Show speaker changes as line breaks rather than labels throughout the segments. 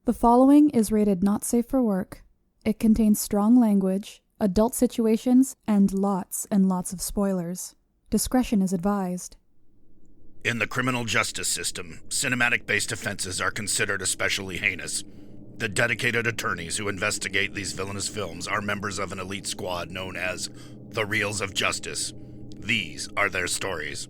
The following is rated not safe for work. It contains strong language, adult situations, and lots of spoilers. Discretion is advised.
In the criminal justice system, cinematic-based offenses are considered especially heinous. The dedicated attorneys who investigate these villainous films are members of an elite squad known as the Reels of Justice. These are their stories.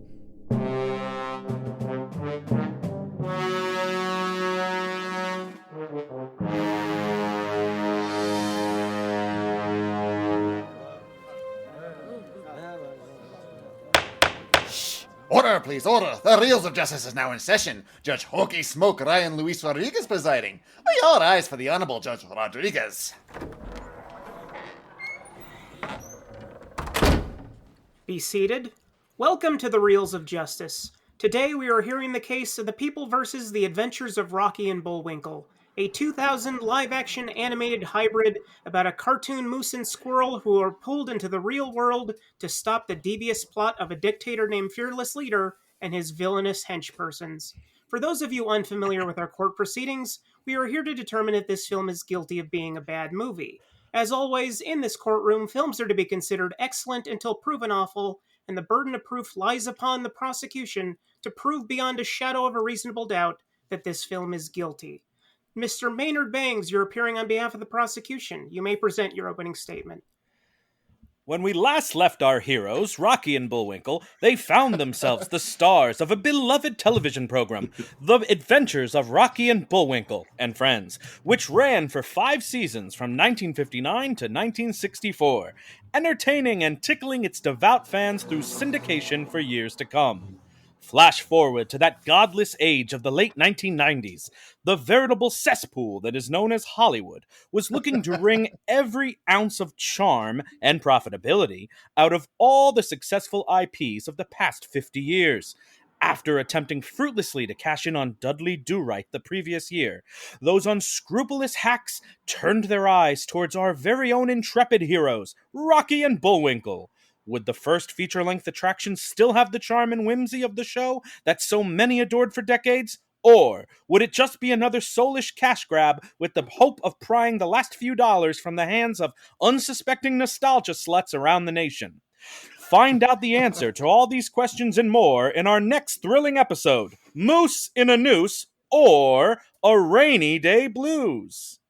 Order, please, order. The Reels of Justice is now in session. Judge Hokey Smoke Ryan Luis Rodriguez presiding. All eyes for the Honorable Judge Rodriguez.
Be seated. Welcome to the Reels of Justice. Today we are hearing the case of The People vs. The Adventures of Rocky and Bullwinkle, a 2000 live-action animated hybrid about a cartoon moose and squirrel who are pulled into the real world to stop the devious plot of a dictator named Fearless Leader and his villainous henchpersons. For those of you unfamiliar with our court proceedings, we are here to determine if this film is guilty of being a bad movie. As always, in this courtroom, films are to be considered excellent until proven awful, and the burden of proof lies upon the prosecution to prove beyond a shadow of a reasonable doubt that this film is guilty. Mr. Maynard Bangs, you're appearing on behalf of the prosecution. You may present your opening statement.
When we last left our heroes, Rocky and Bullwinkle, they found themselves the stars of a beloved television program, The Adventures of Rocky and Bullwinkle and Friends, which ran for 5 seasons from 1959 to 1964, entertaining and tickling its devout fans through syndication for years to come. Flash forward to that godless age of the late 1990s. The veritable cesspool that is known as Hollywood was looking to wring every ounce of charm and profitability out of all the successful IPs of the past 50 years. After attempting fruitlessly to cash in on Dudley Do-Right the previous year, those unscrupulous hacks turned their eyes towards our very own intrepid heroes, Rocky and Bullwinkle. Would the first feature-length attraction still have the charm and whimsy of the show that so many adored for decades? Or would it just be another soulish cash grab with the hope of prying the last few dollars from the hands of unsuspecting nostalgia sluts around the nation? Find out the answer to all these questions and more in our next thrilling episode, Moose in a Noose or A Rainy Day Blues.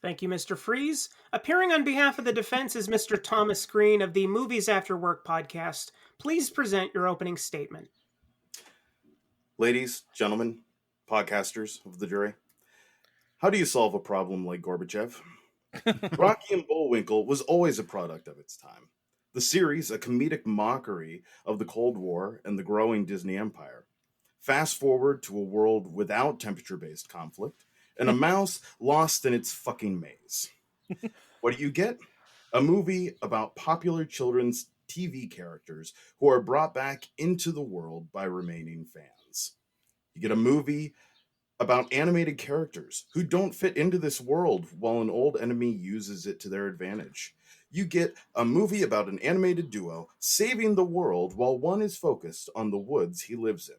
Thank you, Mr. Freeze. Appearing on behalf of the defense is Mr. Thomas Greene of the Movies After Work podcast. Please present your opening statement.
Ladies, gentlemen, podcasters of the jury, how do you solve a problem like Gorbachev? Rocky and Bullwinkle was always a product of its time. The series, a comedic mockery of the Cold War and the growing Disney empire. Fast forward to a world without temperature-based conflict, and a mouse lost in its fucking maze. What do you get? A movie about popular children's TV characters who are brought back into the world by remaining fans. You get a movie about animated characters who don't fit into this world while an old enemy uses it to their advantage. You get a movie about an animated duo saving the world while one is focused on the woods he lives in.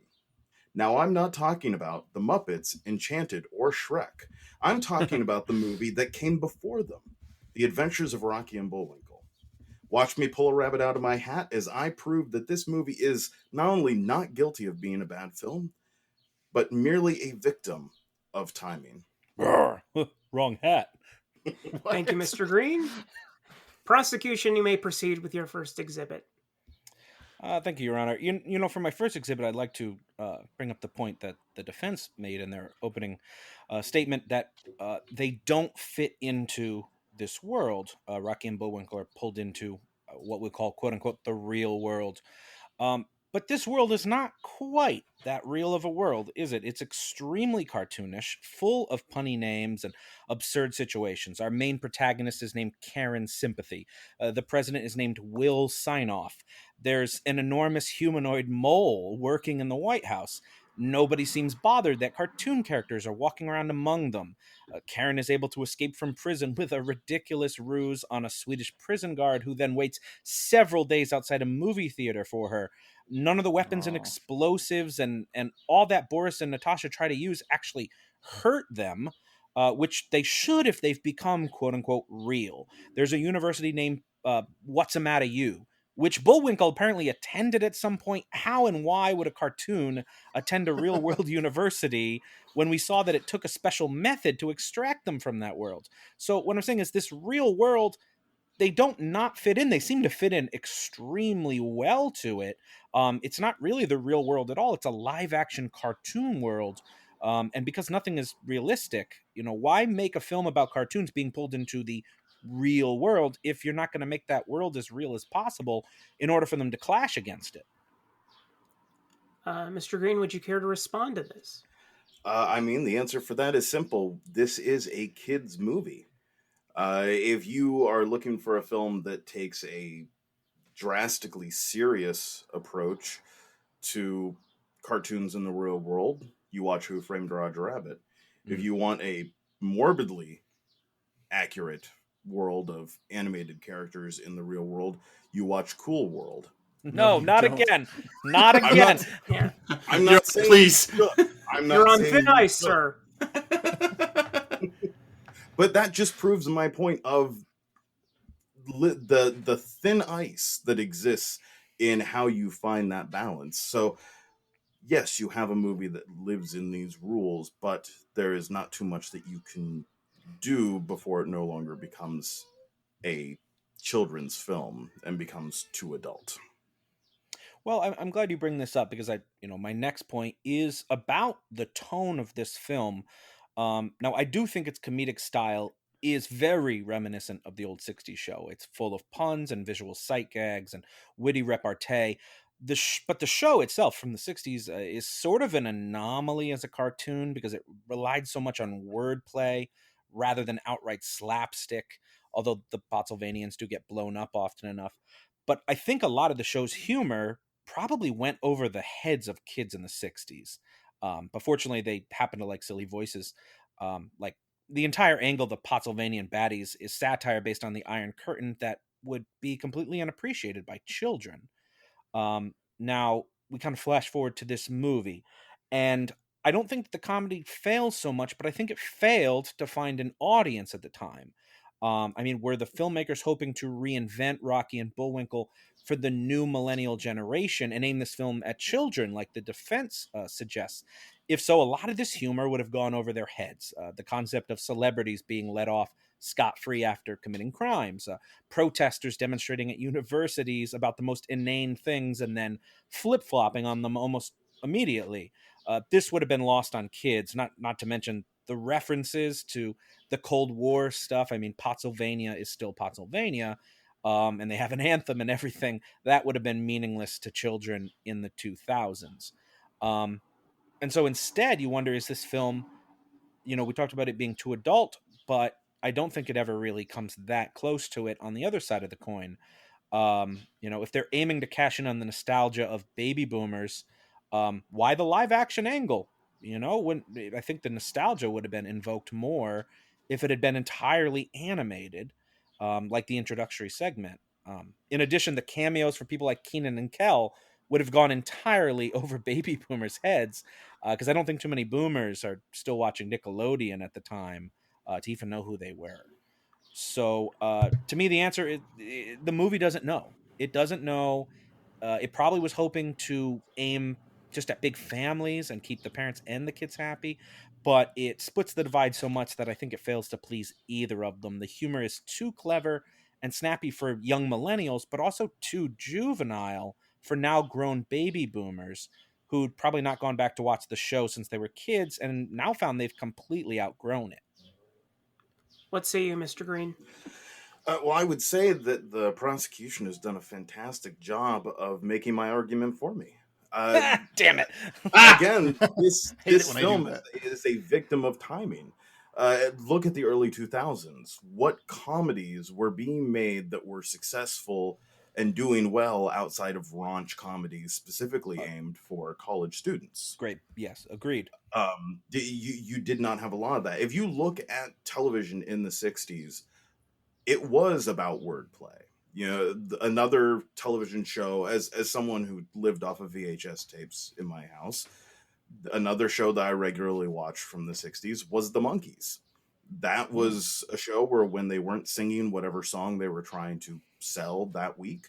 Now, I'm not talking about The Muppets, Enchanted, or Shrek. I'm talking about the movie that came before them, The Adventures of Rocky and Bullwinkle. Watch me pull a rabbit out of my hat as I prove that this movie is not only not guilty of being a bad film, but merely a victim of timing.
Wrong hat.
Thank you, Mr. Greene. Prosecution, you may proceed with your first exhibit.
Thank you, Your Honor. You know, for my first exhibit, I'd like to bring up the point that the defense made in their opening statement that they don't fit into this world. Rocky and Bullwinkle are pulled into what we call, quote-unquote, the real world. But this world is not quite that real of a world, is it? It's extremely cartoonish, full of punny names and absurd situations. Our main protagonist is named Karen Sympathy. The president is named Will Signoff. There's an enormous humanoid mole working in the White House. Nobody seems bothered that cartoon characters are walking around among them. Karen is able to escape from prison with a ridiculous ruse on a Swedish prison guard who then waits several days outside a movie theater for her. None of the weapons and explosives and all that Boris and Natasha try to use actually hurt them. which they should if they've become quote unquote real. There's a university named What's-A-Matta U, which Bullwinkle apparently attended at some point. How and why would a cartoon attend a real world university when we saw that it took a special method to extract them from that world? So what I'm saying is this real world, they don't not fit in. They seem to fit in extremely well to it. It's not really the real world at all. It's a live action cartoon world. And because nothing is realistic, why make a film about cartoons being pulled into the real world if you're not going to make that world as real as possible in order for them to clash against it?
Mr. Greene, would you care to respond to this?
The answer for that is simple. This is a kid's movie. If you are looking for a film that takes a drastically serious approach to cartoons in the real world, you watch Who Framed Roger Rabbit. Mm-hmm. If you want a morbidly accurate world of animated characters in the real world, you watch Cool World.
No, not again. Not again.
I'm not saying...
Please.
You're on thin ice, sir.
But that just proves my point of the thin ice that exists in how you find that balance. So, yes, you have a movie that lives in these rules, but there is not too much that you can do before it no longer becomes a children's film and becomes too adult.
Well, I'm glad you bring this up because my next point is about the tone of this film. Now, I do think its comedic style is very reminiscent of the old 60s show. It's full of puns and visual sight gags and witty repartee. But the show itself from the 60s is sort of an anomaly as a cartoon because it relied so much on wordplay rather than outright slapstick, although the Pottsylvanians do get blown up often enough. But I think a lot of the show's humor probably went over the heads of kids in the 60s. But fortunately, they happen to like silly voices. Like the entire angle of the Pottsylvanian baddies is satire based on the Iron Curtain that would be completely unappreciated by children. Now, we kind of flash forward to this movie, and I don't think the comedy fails so much, but I think it failed to find an audience at the time. Were the filmmakers hoping to reinvent Rocky and Bullwinkle for the new millennial generation and aim this film at children, like the defense suggests? If so, a lot of this humor would have gone over their heads. The concept of celebrities being let off scot-free after committing crimes, protesters demonstrating at universities about the most inane things and then flip-flopping on them almost immediately. This would have been lost on kids, not to mention the references to the Cold War stuff. Pottsylvania is still Pottsylvania, and they have an anthem and everything. That would have been meaningless to children in the 2000s. And so instead, you wonder, is this film, we talked about it being too adult, but I don't think it ever really comes that close to it on the other side of the coin. If they're aiming to cash in on the nostalgia of baby boomers, why the live action angle? When I think the nostalgia would have been invoked more if it had been entirely animated, like the introductory segment. In addition, the cameos for people like Keenan and Kel would have gone entirely over baby boomers' heads, because I don't think too many boomers are still watching Nickelodeon at the time to even know who they were. So to me, the answer is the movie doesn't know. It doesn't know. It probably was hoping to aim just at big families and keep the parents and the kids happy, but it splits the divide so much that I think it fails to please either of them. The humor is too clever and snappy for young millennials, but also too juvenile for now grown baby boomers who'd probably not gone back to watch the show since they were kids and now found they've completely outgrown it.
What say you, Mr. Greene?
Well, I would say that the prosecution has done a fantastic job of making my argument for me.
Damn it.
Again, this film is a victim of timing. Look at the early 2000s. What comedies were being made that were successful and doing well outside of raunch comedies specifically aimed for college students?
Great. Yes, agreed.
You did not have a lot of that. If you look at television in the 60s, it was about wordplay. Another television show, as someone who lived off of VHS tapes in my house, another show that I regularly watched from the 60s was The Monkees. That was a show where when they weren't singing whatever song they were trying to sell that week,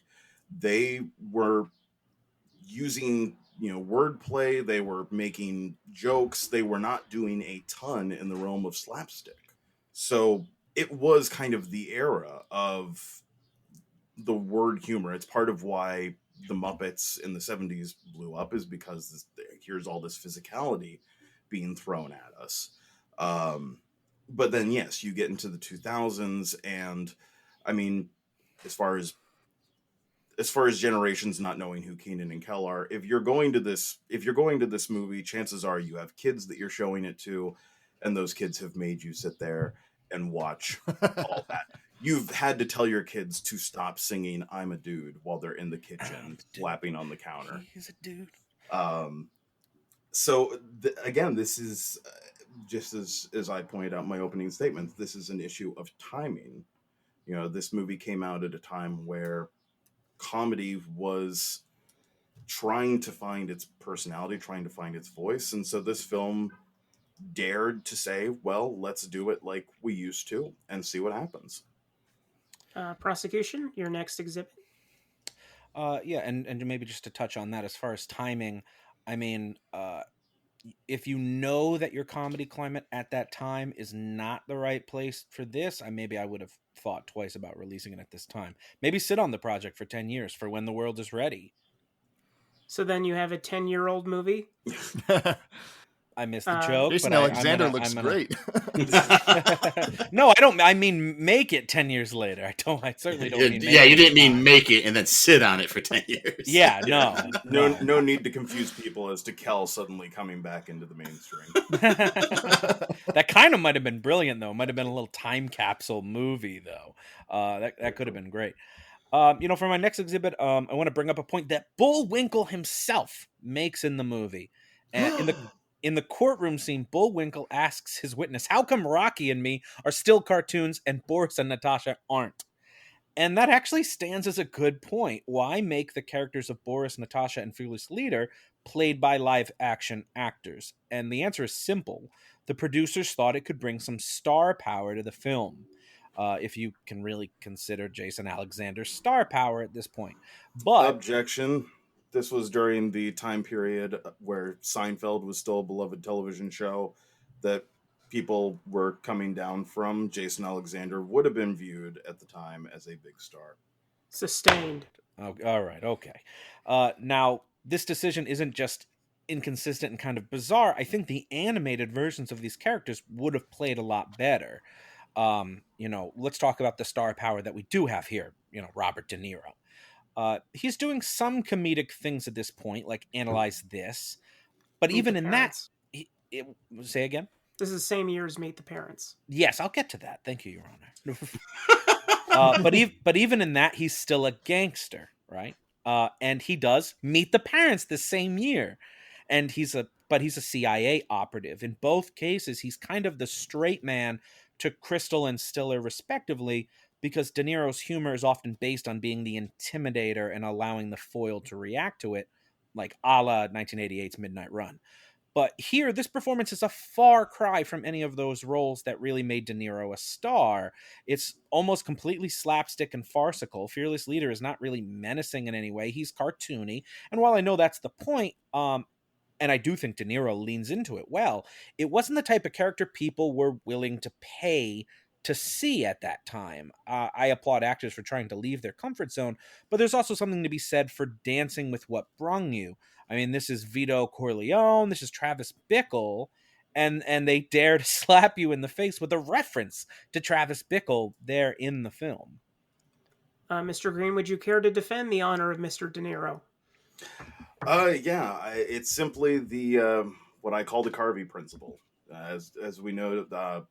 they were using, wordplay, they were making jokes, they were not doing a ton in the realm of slapstick. So it was kind of the era of the word humor. It's part of why the Muppets in the 70s blew up, is because here's all this physicality being thrown at us. But then, yes, you get into the 2000s, and I mean, as far as generations not knowing who Keenan and Kel are, if you're going to this movie, chances are you have kids that you're showing it to, and those kids have made you sit there and watch all that. You've had to tell your kids to stop singing "I'm a Dude" while they're in the kitchen slapping on the counter.
He's a dude.
So again, this is just as I pointed out in my opening statement, this is an issue of timing. This movie came out at a time where comedy was trying to find its personality, trying to find its voice. And so this film dared to say, well, let's do it like we used to and see what happens.
Prosecution, your next exhibit.
Yeah, and maybe just to touch on that, as far as timing, I mean, if you know that your comedy climate at that time is not the right place for this, I would have thought twice about releasing it at this time. Maybe sit on the project for 10 years for when the world is ready.
So then you have a 10-year-old movie?
I missed the joke.
Jason
but
Alexander looks great.
No, I don't. I mean, make it 10 years later. I certainly don't mean.
Yeah, you didn't mean make it and then sit on it for 10 years.
Yeah,
no need to confuse people as to Kel suddenly coming back into the mainstream.
That kind of might have been brilliant, though. Might have been a little time capsule movie, though. That could have been great. For my next exhibit, I want to bring up a point that Bullwinkle himself makes in the movie. And in the courtroom scene, Bullwinkle asks his witness, how come Rocky and me are still cartoons and Boris and Natasha aren't? And that actually stands as a good point. Why make the characters of Boris, Natasha, and Fearless Leader played by live-action actors? And the answer is simple. The producers thought it could bring some star power to the film. If you can really consider Jason Alexander's star power at this point. But
objection. This was during the time period where Seinfeld was still a beloved television show that people were coming down from. Jason Alexander would have been viewed at the time as a big star.
Sustained.
Oh, all right, okay. Now, this decision isn't just inconsistent and kind of bizarre. I think the animated versions of these characters would have played a lot better. Let's talk about the star power that we do have here, Robert De Niro. He's doing some comedic things at this point, like Analyze This. But
Meet
even
the
in
Parents.
that... Say again?
This is the same year as Meet the Parents.
Yes, I'll get to that. Thank you, Your Honor. But even in that, he's still a gangster, right? And he does Meet the Parents the same year. And he's a CIA operative. In both cases, he's kind of the straight man to Crystal and Stiller, respectively, because De Niro's humor is often based on being the intimidator and allowing the foil to react to it, like a la 1988's Midnight Run. But here, this performance is a far cry from any of those roles that really made De Niro a star. It's almost completely slapstick and farcical. Fearless Leader is not really menacing in any way. He's cartoony. And while I know that's the point, and I do think De Niro leans into it well, it wasn't the type of character people were willing to pay to see at that time. I applaud actors for trying to leave their comfort zone, but there's also something to be said for dancing with what brung you. I mean, this is Vito Corleone, this is Travis Bickle, and they dare to slap you in the face with a reference to Travis Bickle there in the film.
Mr. Greene, would you care to defend the honor of Mr. De Niro?
Yeah, it's simply the what I call the Carvey principle. As we know,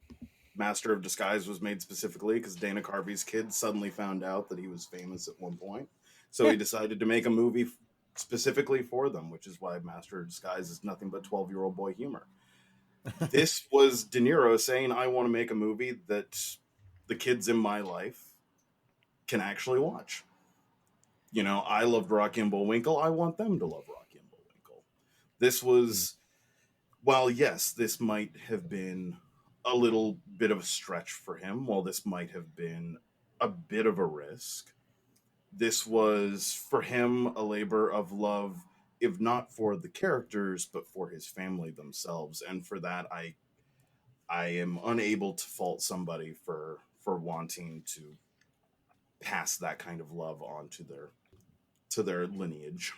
Master of Disguise was made specifically because Dana Carvey's kids suddenly found out that he was famous at one point. So he decided to make a movie specifically for them, which is why Master of Disguise is nothing but 12-year-old boy humor. This was De Niro saying, I want to make a movie that the kids in my life can actually watch. I loved Rocky and Bullwinkle. I want them to love Rocky and Bullwinkle. This was, while yes, this might have been a little bit of a stretch for him. While this might have been a bit of a risk, this was for him a labor of love, if not for the characters, but for his family themselves. And for that, I am unable to fault somebody for wanting to pass that kind of love on to their lineage.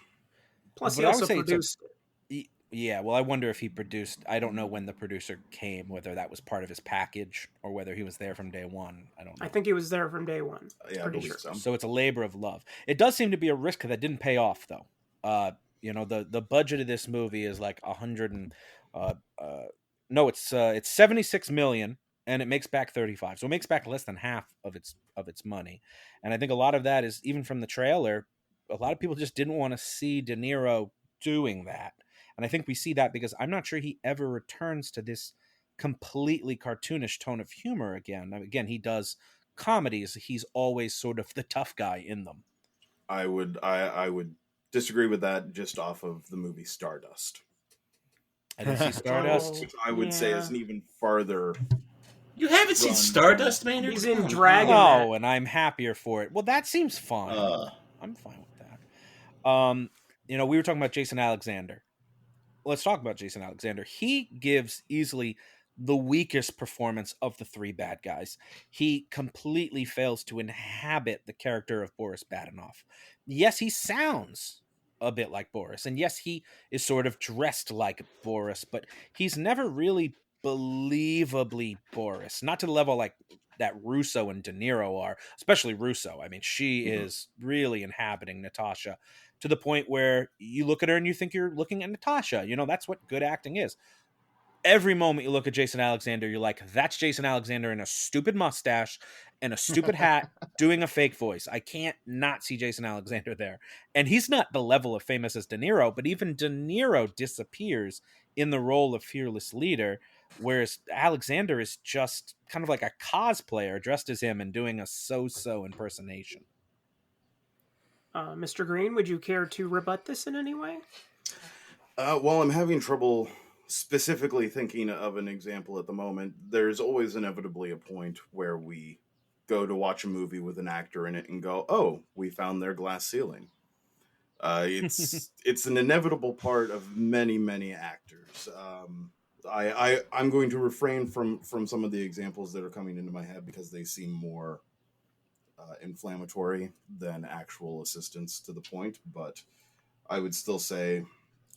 Plus,
But
he
I would
also
say it's a-
produced.
Yeah, well, I wonder if he produced. I don't know when the producer came, whether that was part of his package or whether he was there from day one. I don't know.
I think he was there from day one.
Yeah, I
Pretty
believe
sure.
so.
So it's a labor of love. It does seem to be a risk that didn't pay off, though. The budget of this movie is like 100 and no, it's 76 million, and it makes back 35. So it makes back less than half of its money. And I think a lot of that is, even from the trailer, a lot of people just didn't want to see De Niro doing that. And I think we see that because I'm not sure he ever returns to this completely cartoonish tone of humor again. Again, he does comedies. He's always sort of the tough guy in them.
I would disagree with that just off of the movie Stardust.
I didn't see Stardust.
Which I would say is an even farther.
You haven't seen
Run.
Stardust, Maynard?
He's in
Come on.
Dragon.
No, and I'm happier for it. Well, that seems fine.
Uh,
I'm fine with that. We were talking about Jason Alexander. Let's talk about Jason Alexander. He gives easily the weakest performance of the three bad guys. He completely fails to inhabit the character of Boris Badenov. Yes, he sounds a bit like Boris, and yes, he is sort of dressed like Boris, but he's never really believably Boris. Not to the level like that Russo and De Niro are, especially Russo. I mean, she is really inhabiting Natasha to the point where you look at her and you think you're looking at Natasha. That's what good acting is. Every moment you look at Jason Alexander, you're like, that's Jason Alexander in a stupid mustache and a stupid hat doing a fake voice. I can't not see Jason Alexander there. And he's not the level of famous as De Niro, but even De Niro disappears in the role of fearless leader, whereas Alexander is just kind of like a cosplayer dressed as him and doing a so-so impersonation.
Mr. Greene, would you care to rebut this in any way?
Well, I'm having trouble specifically thinking of an example at the moment. There's always inevitably a point where we go to watch a movie with an actor in it and go, "Oh, we found their glass ceiling." It's an inevitable part of many actors. I'm going to refrain from some of the examples that are coming into my head because they seem more inflammatory than actual assistance to the point. But I would still say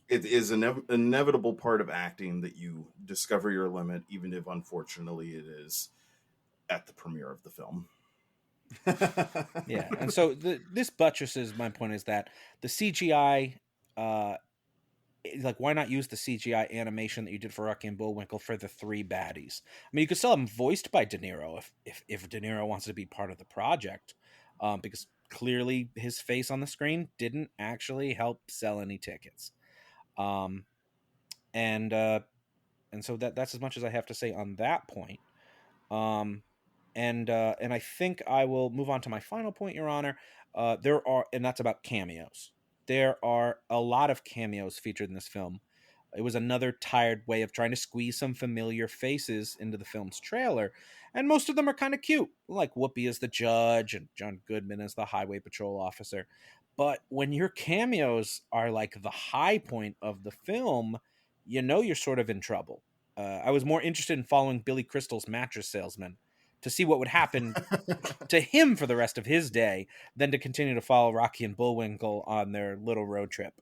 it is an inevitable part of acting that you discover your limit, even if unfortunately it is at the premiere of the film.
Yeah, and so this buttresses my point is that the CGI, why not use the CGI animation that you did for Rocky and Bullwinkle for the three baddies? I mean, you could still have them voiced by De Niro if De Niro wants to be part of the project, because clearly his face on the screen didn't actually help sell any tickets. And so that's as much as I have to say on that point. And I think I will move on to my final point, Your Honor. And that's about cameos. There are a lot of cameos featured in this film. It was another tired way of trying to squeeze some familiar faces into the film's trailer, and most of them are kind of cute, like Whoopi as the judge and John Goodman as the highway patrol officer. But when your cameos are like the high point of the film, you're sort of in trouble. I was more interested in following Billy Crystal's mattress salesman to see what would happen to him for the rest of his day than to continue to follow Rocky and Bullwinkle on their little road trip.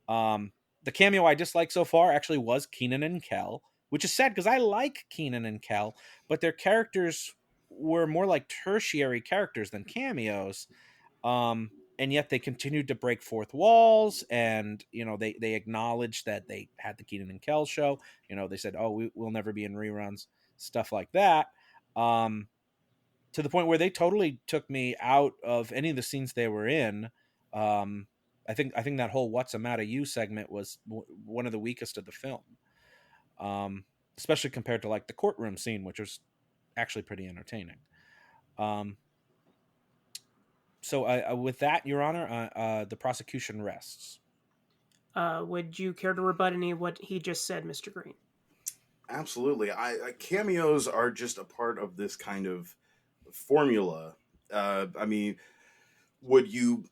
The cameo I dislike so far actually was Keenan and Kel, which is sad because I like Keenan and Kel, but their characters were more like tertiary characters than cameos. And yet they continued to break fourth walls, and they acknowledged that they had the Keenan and Kel show. They said, "Oh, we'll never be in reruns," stuff like that. To the point where they totally took me out of any of the scenes they were in. I think that whole "What's the Matter You" segment was one of the weakest of the film, especially compared to like the courtroom scene, which was actually pretty entertaining. So with that, Your Honor, the prosecution rests.
Would you care to rebut any of what he just said, Mr. Greene?
Absolutely. Cameos are just a part of this kind of formula. I mean, would you?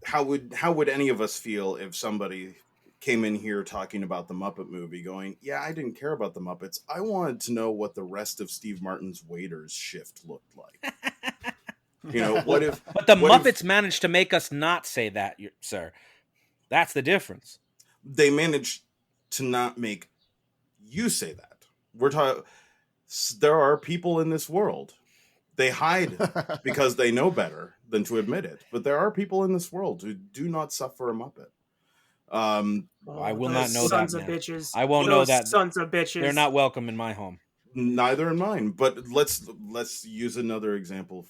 How would any of us feel if somebody came in here talking about the Muppet movie, going, "Yeah, I didn't care about the Muppets. I wanted to know what the rest of Steve Martin's waiters shift looked like." What if?
But the
What
Muppets
if
managed to make us not say that, sir. That's the difference.
they managed to not make you say that? We're talking. There are people in this world. They hide because they know better than to admit it. But there are people in this world who do not suffer a Muppet.
I will not
Those
know that,
sons of
man.
bitches.
I won't know
Those
that.
sons of bitches.
They're not welcome in my home.
Neither in mine. But let's use another example.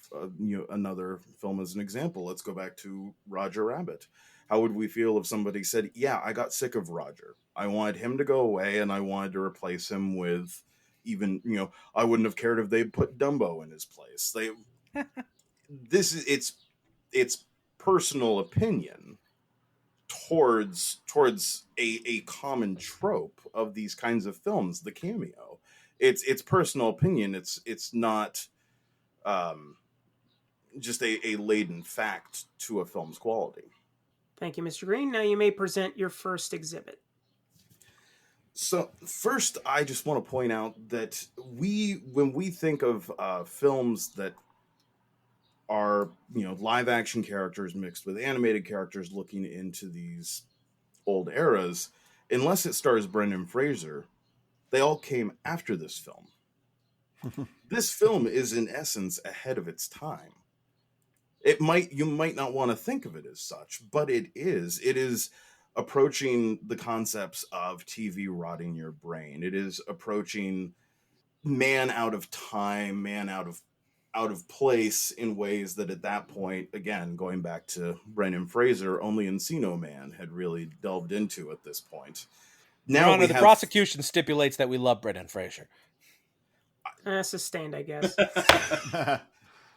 Another film as an example. Let's go back to Roger Rabbit. How would we feel if somebody said, "Yeah, I got sick of Roger. I wanted him to go away, and I wanted to replace him with." Even I wouldn't have cared if they put Dumbo in his place. It's personal opinion towards a common trope of these kinds of films, the cameo. It's personal opinion. It's not just a laden fact to a film's quality.
Thank you, Mr. Greene. Now you may present your first exhibit.
So first, I just want to point out that when we think of films that are live action characters mixed with animated characters looking into these old eras, unless it stars Brendan Fraser, they all came after this film. This film is in essence ahead of its time. You might not want to think of it as such, but it is. It is approaching the concepts of TV rotting your brain. It is approaching man out of time, man out of place in ways that at that point, again, going back to Brendan Fraser, only Encino Man had really delved into at this point.
Your Honor, the prosecution stipulates that we love Brendan Fraser.
Sustained, I guess.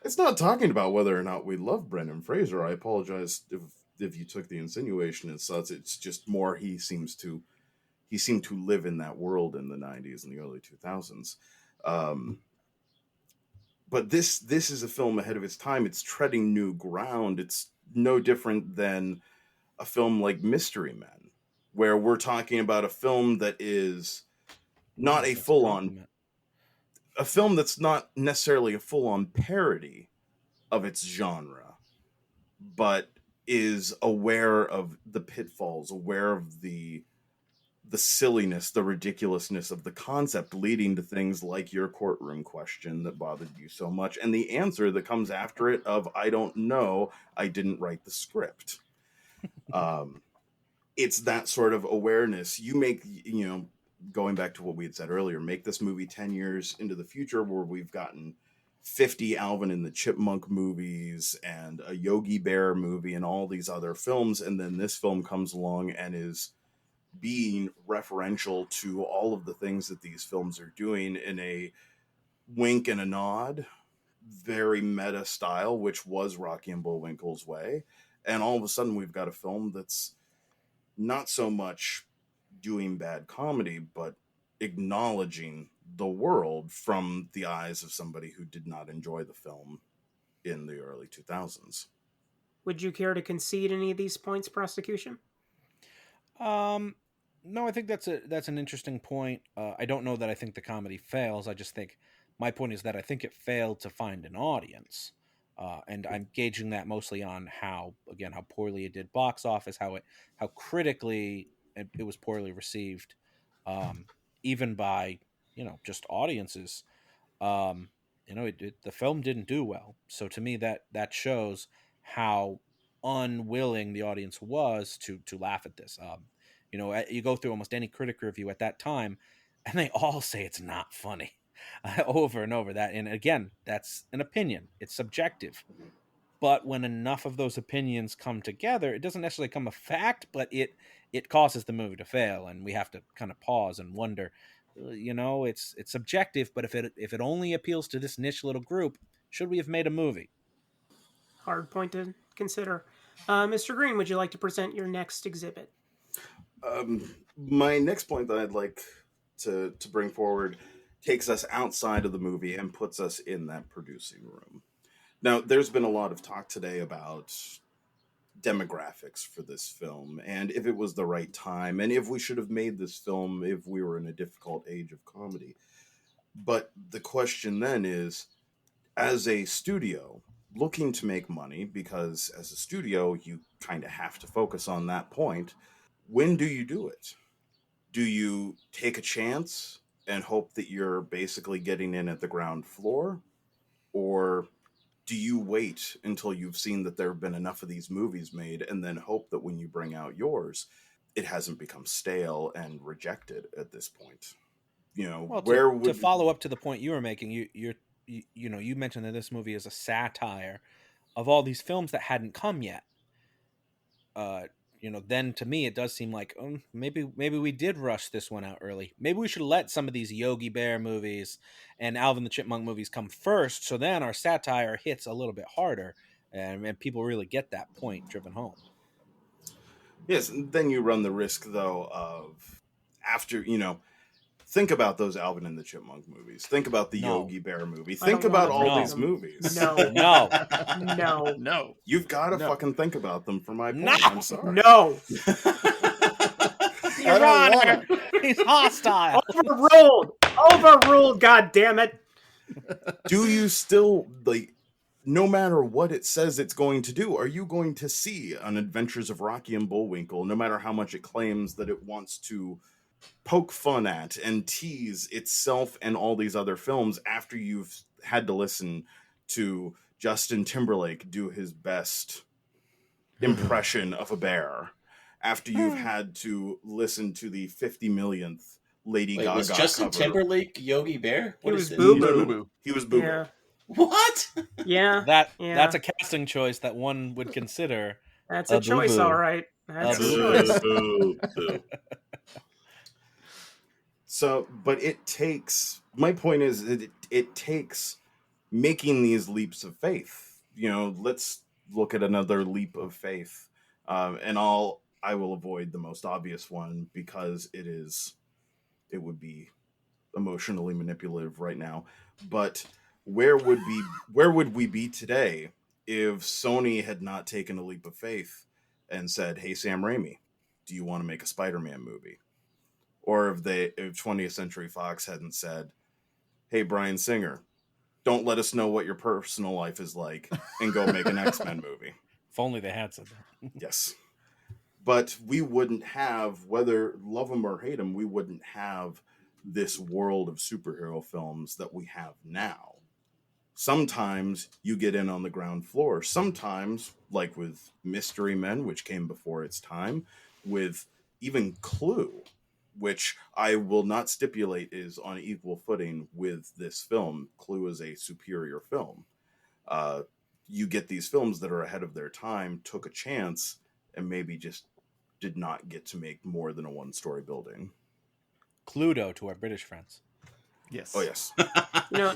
It's not talking about whether or not we love Brendan Fraser. I apologize if you took the insinuation as such. It's just more he seemed to live in that world in the 90s and the early 2000s. But this is a film ahead of its time. It's treading new ground. It's no different than a film like Mystery Men, where we're talking about a film that is not a full-on... a film that's not necessarily a full-on parody of its genre, but is aware of the pitfalls, aware of the silliness, the ridiculousness of the concept, leading to things like your courtroom question that bothered you so much, and the answer that comes after it of, "I don't know, I didn't write the script." It's that sort of awareness. You make, going back to what we had said earlier, make this movie 10 years into the future where we've gotten 50 Alvin and the Chipmunk movies and a Yogi Bear movie and all these other films, and then this film comes along and is being referential to all of the things that these films are doing in a wink and a nod, very meta style, which was Rocky and Bullwinkle's way. And all of a sudden we've got a film that's not so much doing bad comedy, but acknowledging the world from the eyes of somebody who did not enjoy the film in the early 2000s.
Would you care to concede any of these points, prosecution?
No, I think that's an interesting point. I don't know that I think the comedy fails. I just think my point is that I think it failed to find an audience. And I'm gauging that mostly on how poorly it did box office, how critically it was poorly received, even by, just audiences. The film didn't do well. So to me, that shows how unwilling the audience was to laugh at this. You go through almost any critic review at that time, and they all say it's not funny. Over and over that. And again, that's an opinion. It's subjective. But when enough of those opinions come together, it doesn't necessarily become a fact, but it causes the movie to fail. And we have to kind of pause and wonder, it's subjective, but if it only appeals to this niche little group, should we have made a movie?
Hard point to consider. Mr. Greene, would you like to present your next exhibit?
My next point that I'd like to bring forward takes us outside of the movie and puts us in that producing room. Now, there's been a lot of talk today about demographics for this film and if it was the right time and if we should have made this film if we were in a difficult age of comedy. But the question then is, as a studio looking to make money, because as a studio you kind of have to focus on that point, when do you do it? Do you take a chance and hope that you're basically getting in at the ground floor, or do you wait until you've seen that there have been enough of these movies made and then hope that when you bring out yours, it hasn't become stale and rejected at this point? You know,
Well,
where
to
would
follow up to the point you were making, you mentioned that this movie is a satire of all these films that hadn't come yet. Then to me it does seem like maybe we did rush this one out early. Maybe we should let some of these Yogi Bear movies and Alvin the Chipmunk movies come first, so then our satire hits a little bit harder, and people really get that point driven home.
Yes, then you run the risk though of after, think about those Alvin and the Chipmunk movies. Think about the
No.
Yogi Bear movie.
I
Think
don't
about
wanna
all
think
these
of
movies.
No. No.
No.
You've got to
No.
fucking think about them for my point.
No.
I'm sorry.
No.
I don't want 'em.
He's hostile.
Overruled, god damn it.
Do you still, no matter what it says it's going to do, are you going to see an Adventures of Rocky and Bullwinkle, no matter how much it claims that it wants to poke fun at and tease itself and all these other films, after you've had to listen to Justin Timberlake do his best impression of a bear, after you've had to listen to the 50 millionth Lady
Wait,
Gaga
was Justin
cover?
Timberlake Yogi Bear?
He
What
was
is it?
Boo
No,
Boo.
he was Boo Boo.
Yeah.
What?
Yeah.
That's a casting choice that one would consider.
That's a choice,
boo-boo.
all right. That's a
Boo.
choice.
Boo, boo.
So, but my point is that it takes making these leaps of faith. Let's look at another leap of faith. And I will avoid the most obvious one because it would be emotionally manipulative right now. But where would we be today if Sony had not taken a leap of faith and said, "Hey, Sam Raimi, do you want to make a Spider-Man movie?" Or if 20th Century Fox hadn't said, "Hey, Bryan Singer, don't let us know what your personal life is like and go make an X-Men movie."
If only they had said that.
Yes. But we wouldn't have, whether love them or hate them, we wouldn't have this world of superhero films that we have now. Sometimes you get in on the ground floor. Sometimes, like with Mystery Men, which came before its time, with even Clue, which I will not stipulate is on equal footing with this film. Clue is a superior film. You get these films that are ahead of their time, took a chance, and maybe just did not get to make more than a one-story building.
Cluedo to our British friends.
Yes.
Oh, yes.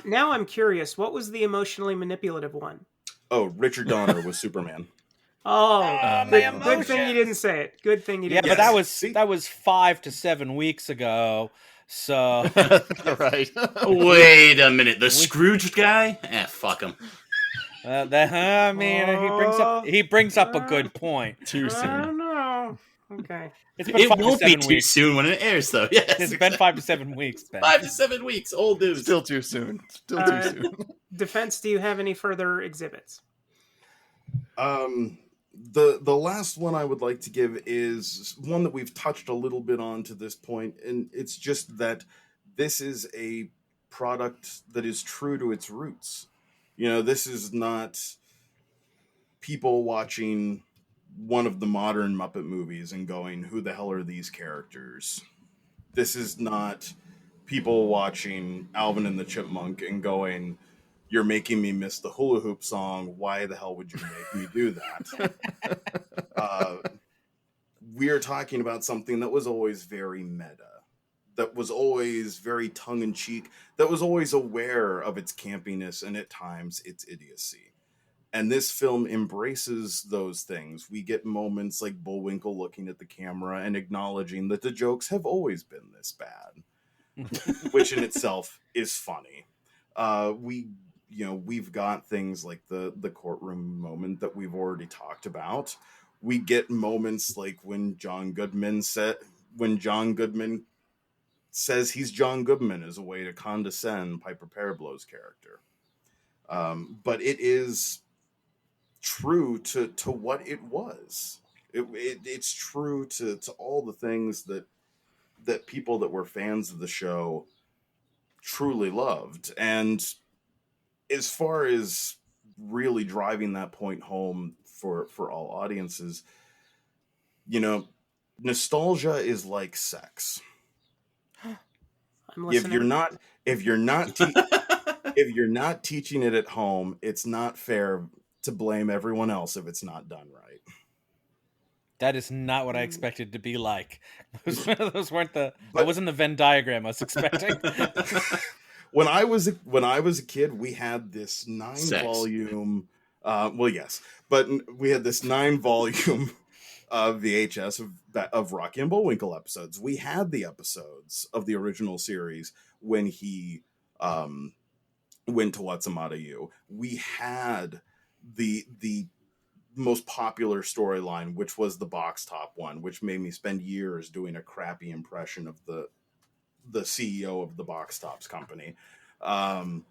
Now I'm curious. What was the emotionally manipulative one?
Oh, Richard Donner was Superman.
Oh,
my
good thing you didn't say it. Good thing you didn't.
Yeah, but
say
that was 5 to 7 weeks ago. So
Right.
Wait a minute. The Scrooge guy? Fuck him.
he brings up a good point.
Too
it. I
soon.
don't know. Okay.
It's been
It
5 to
won't be
7
too
weeks.
soon when it airs, though. Yes.
It's been 5 to 7 weeks, Ben.
5 to 7 weeks. Old news.
Still too soon. Still too soon.
Defense, do you have any further exhibits?
The last one I would like to give is one that we've touched a little bit on to this point, and it's just that this is a product that is true to its roots. This is not people watching one of the modern Muppet movies and going, "Who the hell are these characters?" This is not people watching Alvin and the Chipmunk and going, "You're making me miss the hula hoop song. Why the hell would you make me do that?" We are talking about something that was always very meta, that was always very tongue-in-cheek, that was always aware of its campiness and at times its idiocy. And this film embraces those things. We get moments like Bullwinkle looking at the camera and acknowledging that the jokes have always been this bad. which in itself is funny. We've got things like the courtroom moment that we've already talked about. We get moments like when John Goodman says he's John Goodman as a way to condescend Piper Parablow's character. But it is true to what it was. It's true to all the things that people that were fans of the show truly loved. And as far as really driving that point home for all audiences, nostalgia is like sex.
I'm listening.
If you're not teaching it at home, it's not fair to blame everyone else if it's not done right.
That is not what I expected to be like. Those weren't that wasn't the Venn diagram I was expecting.
When I was a kid, we had this 9-volume. Yes, but we had this 9-volume VHS of Rocky and Bullwinkle episodes. We had the episodes of the original series when he went to Watsamata U. We had the most popular storyline, which was the box top one, which made me spend years doing a crappy impression of the CEO of the box tops company. I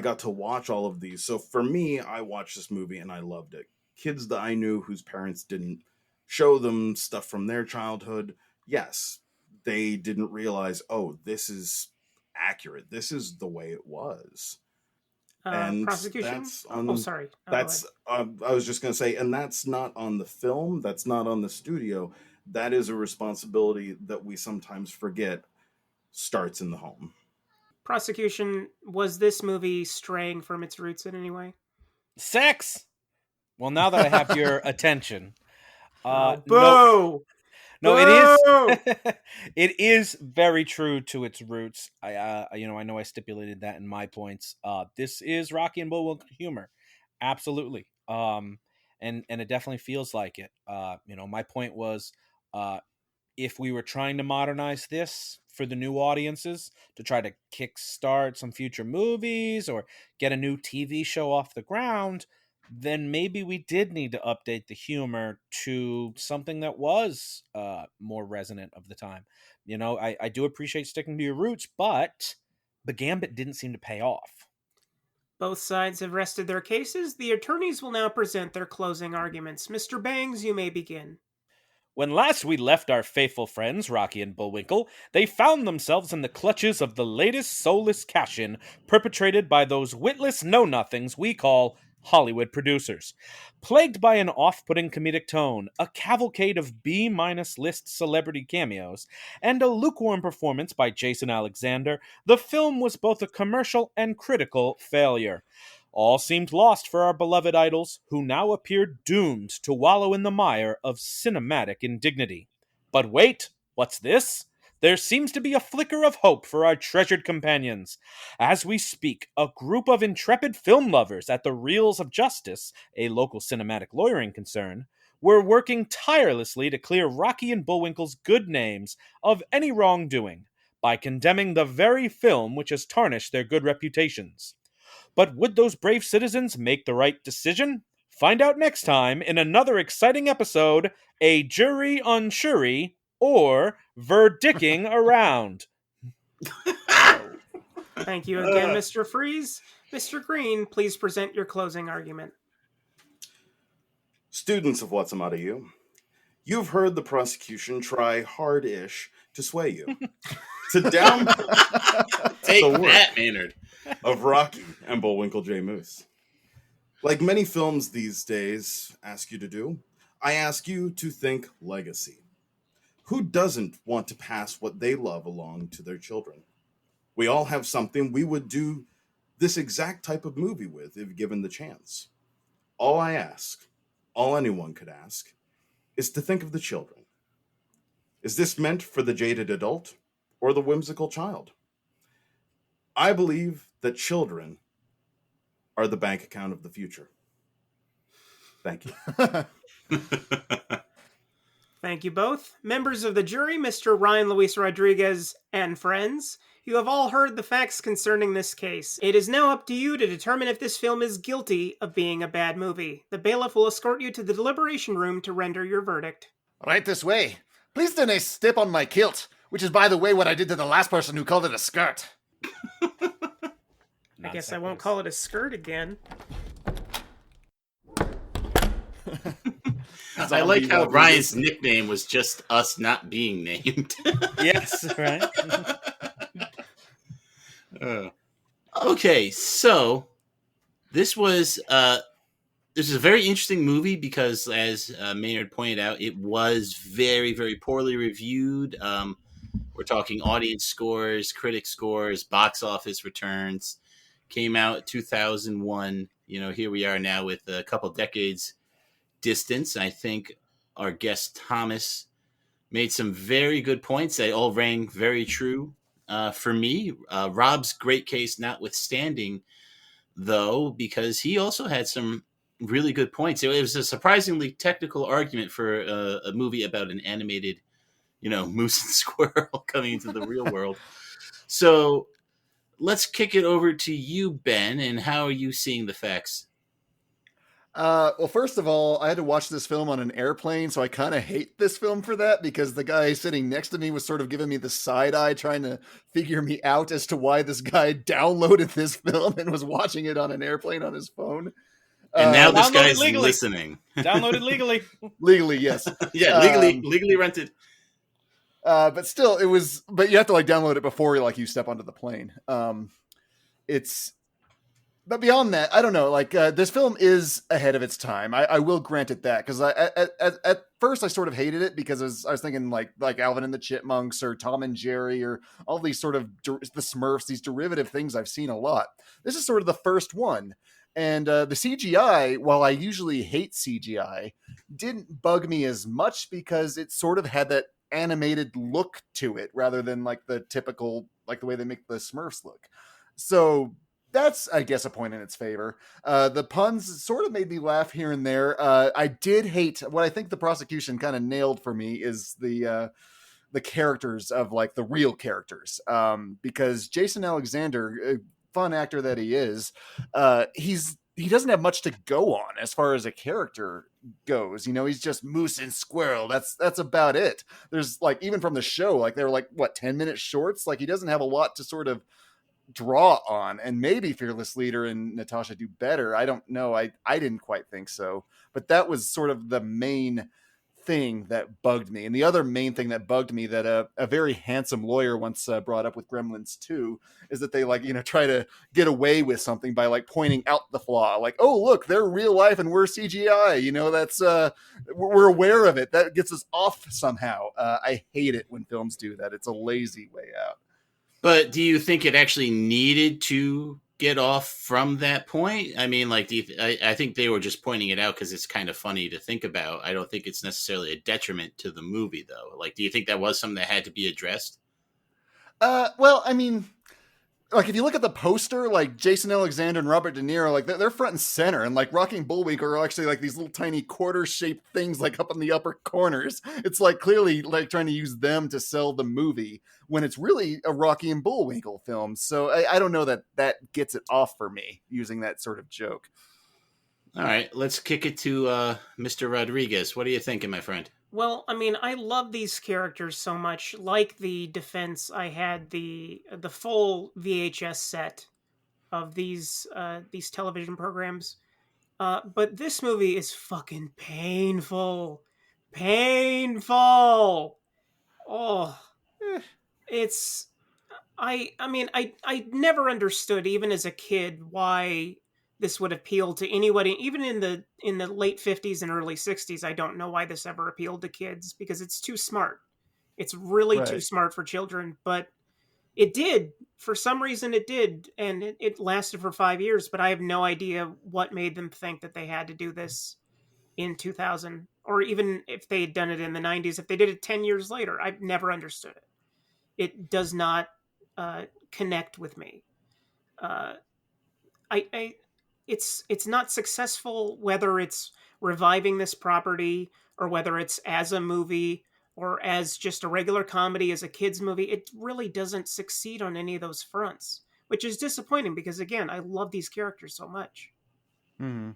got to watch all of these. So for me, I watched this movie and I loved it. Kids that I knew whose parents didn't show them stuff from their childhood, yes, they didn't realize, oh, this is accurate. This is the way it was. And
Prosecution? Sorry.
I was just going to say, and that's not on the film. That's not on the studio. That is a responsibility that we sometimes forget starts in the home.
Prosecution, was this movie straying from its roots in any way?
Sex! Well, now that I have your attention.
Boo!
No, it is. It is very true to its roots. I know I stipulated that in my points. This is Rocky and Bullwinkle humor, absolutely. And it definitely feels like it. My point was, if we were trying to modernize this for the new audiences to try to kickstart some future movies or get a new TV show off the ground, then maybe we did need to update the humor to something that was more resonant of the time. I do appreciate sticking to your roots, but the gambit didn't seem to pay off.
Both sides have rested their cases. The attorneys will now present their closing arguments. Mr. Bangs, you may begin.
When last we left our faithful friends, Rocky and Bullwinkle, they found themselves in the clutches of the latest soulless cash-in perpetrated by those witless know-nothings we call Hollywood producers. Plagued by an off-putting comedic tone, a cavalcade of B-list celebrity cameos, and a lukewarm performance by Jason Alexander, the film was both a commercial and critical failure. All seemed lost for our beloved idols, who now appeared doomed to wallow in the mire of cinematic indignity. But wait, what's this? There seems to be a flicker of hope for our treasured companions. As we speak, a group of intrepid film lovers at the Reels of Justice, a local cinematic lawyering concern, were working tirelessly to clear Rocky and Bullwinkle's good names of any wrongdoing by condemning the very film which has tarnished their good reputations. But would those brave citizens make the right decision? Find out next time in another exciting episode, A Jury Unsury, or Verdicking Around.
Thank you again, Mr. Freeze. Mr. Greene, please present your closing argument.
Students of Watsamata U, you've heard the prosecution try hard-ish to sway you. To down
Take
the
that,
work
Maynard.
of Rocky and Bullwinkle J. Moose. Like many films these days ask you to do, I ask you to think legacy. Who doesn't want to pass what they love along to their children? We all have something we would do this exact type of movie with if given the chance. All I ask, all anyone could ask, is to think of the children. Is this meant for the jaded adult or the whimsical child? I believe that children are the bank account of the future. Thank you.
Thank you both. Members of the jury, Mr. Ryan Luis Rodriguez and friends, you have all heard the facts concerning this case. It is now up to you to determine if this film is guilty of being a bad movie. The bailiff will escort you to the deliberation room to render your verdict.
Right this way. Please do not step on my kilt, which is, by the way, what I did to the last person who called it a skirt.
I guess I won't call it a skirt again.
I like how Ryan's nickname was just us not being named.
Yes, right.
Okay, so this is a very interesting movie because, as Maynard pointed out, it was very, very poorly reviewed. We're talking audience scores, critic scores, box office returns. Came out 2001. Here we are now with a couple decades distance. I think our guest Thomas made some very good points. They all rang very true for me. Rob's great case notwithstanding, though, because he also had some really good points. It was a surprisingly technical argument for a movie about an animated, moose and squirrel coming into the real world. So let's kick it over to you, Ben, and how are you seeing the facts?
Well, first of all, I had to watch this film on an airplane, so I kind of hate this film for that, because the guy sitting next to me was sort of giving me the side eye, trying to figure me out as to why this guy downloaded this film and was watching it on an airplane on his phone.
And now this guy's
legally.
listening.
Downloaded legally.
Legally, yes.
Yeah, legally rented.
But still, but you have to download it before you step onto the plane. But beyond that, I don't know. This film is ahead of its time. I will grant it that, because at first I sort of hated it because I was thinking like Alvin and the Chipmunks or Tom and Jerry or all these sort of the Smurfs, these derivative things I've seen a lot. This is sort of the first one, and the CGI, while I usually hate CGI, didn't bug me as much because it sort of had that animated look to it rather than the typical the way they make the Smurfs look. So that's, I guess, a point in its favor. The puns sort of made me laugh here and there. I did hate what I think the prosecution kind of nailed for me is the characters of the real characters. Because Jason Alexander, fun actor that he is, he doesn't have much to go on as far as a character goes. He's just moose and squirrel. That's about it. There's even from the show, they were 10-minute shorts. He doesn't have a lot to sort of draw on, and maybe Fearless Leader and Natasha do better. I don't know. I didn't quite think so, but that was sort of the main thing that bugged me. And the other main thing that bugged me that a very handsome lawyer once brought up with Gremlins 2 is that they try to get away with something by pointing out the flaw. Oh, look, they're real life and we're CGI. That's we're aware of it. That gets us off somehow. I hate it when films do that. It's a lazy way out.
But do you think it actually needed to get off from that point? I mean, I think they were just pointing it out because it's kind of funny to think about. I don't think it's necessarily a detriment to the movie, though. Do you think that was something that had to be addressed?
Well, I mean, if you look at the poster, Jason Alexander and Robert De Niro, they're front and center, and Rocky and Bullwinkle are actually these little tiny quarter-shaped things up in the upper corners. It's clearly trying to use them to sell the movie when it's really a Rocky and Bullwinkle film. So I don't know that gets it off for me using that sort of joke.
All right, let's kick it to Mr. Rodriguez. What are you thinking, my friend?
Well, I mean, I love these characters so much. Like the defense, I had the full VHS set of these television programs. But this movie is fucking painful. Painful. Oh, it's. I mean, I never understood, even as a kid, why this would appeal to anybody. Even in the late 50s and early 60s, I don't know why this ever appealed to kids, because it's too smart. It's really too smart for children, but it did. For some reason it did, and it lasted for 5 years, but I have no idea what made them think that they had to do this in 2000, or even if they had done it in the 90s, if they did it 10 years later. I've never understood it. It does not connect with me. it's not successful, whether it's reviving this property or whether it's as a movie or as just a regular comedy, as a kids movie. It really doesn't succeed on any of those fronts, which is disappointing because, again, I love these characters so much.
Hmm.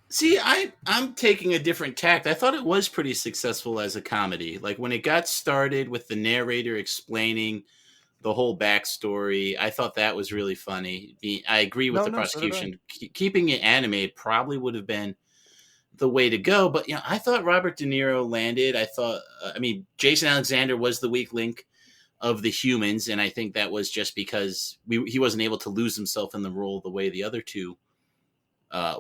See, I'm taking a different tact. I thought it was pretty successful as a comedy. Like when it got started with the narrator explaining the whole backstory, I thought that was really funny. I agree with the prosecution. Keeping it animated probably would have been the way to go. But I thought Robert De Niro landed. I thought, Jason Alexander was the weak link of the humans, and I think that was just because he wasn't able to lose himself in the role the way the other two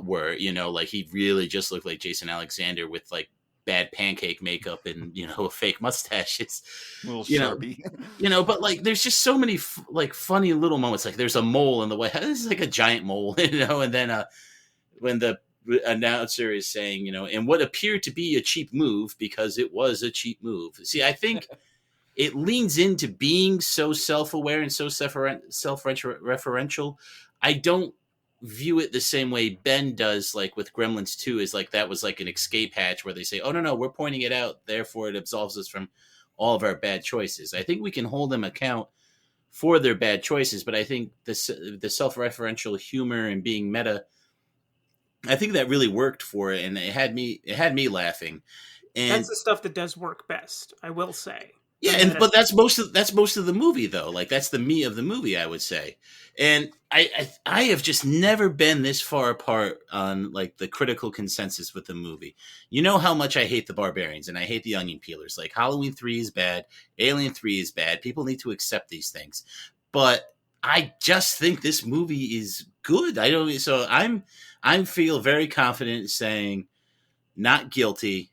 were. Like he really just looked like Jason Alexander with like bad pancake makeup and a fake mustache. It's
little Sharpie.
But like there's just so many funny little moments. Like there's a mole in the White House. This is like a giant mole, and then when the announcer is saying, and what appeared to be a cheap move because it was a cheap move. See, I think it leans into being so self-aware and so self-referential. I don't view it the same way Ben does, like with Gremlins 2, is like that was like an escape hatch where they say, oh, no, we're pointing it out, therefore it absolves us from all of our bad choices. I think we can hold them account for their bad choices, but I think the self-referential humor and being meta, I think that really worked for it, and it had me laughing. And
that's the stuff that does work best, I will say.
Yeah, but that's most of the movie, though. Like that's the meat of the movie, I would say. And I have just never been this far apart on like the critical consensus with the movie. You know how much I hate the Barbarians and I hate the Onion Peelers. Like Halloween 3 is bad, Alien 3 is bad. People need to accept these things. But I just think this movie is good. I feel very confident saying not guilty.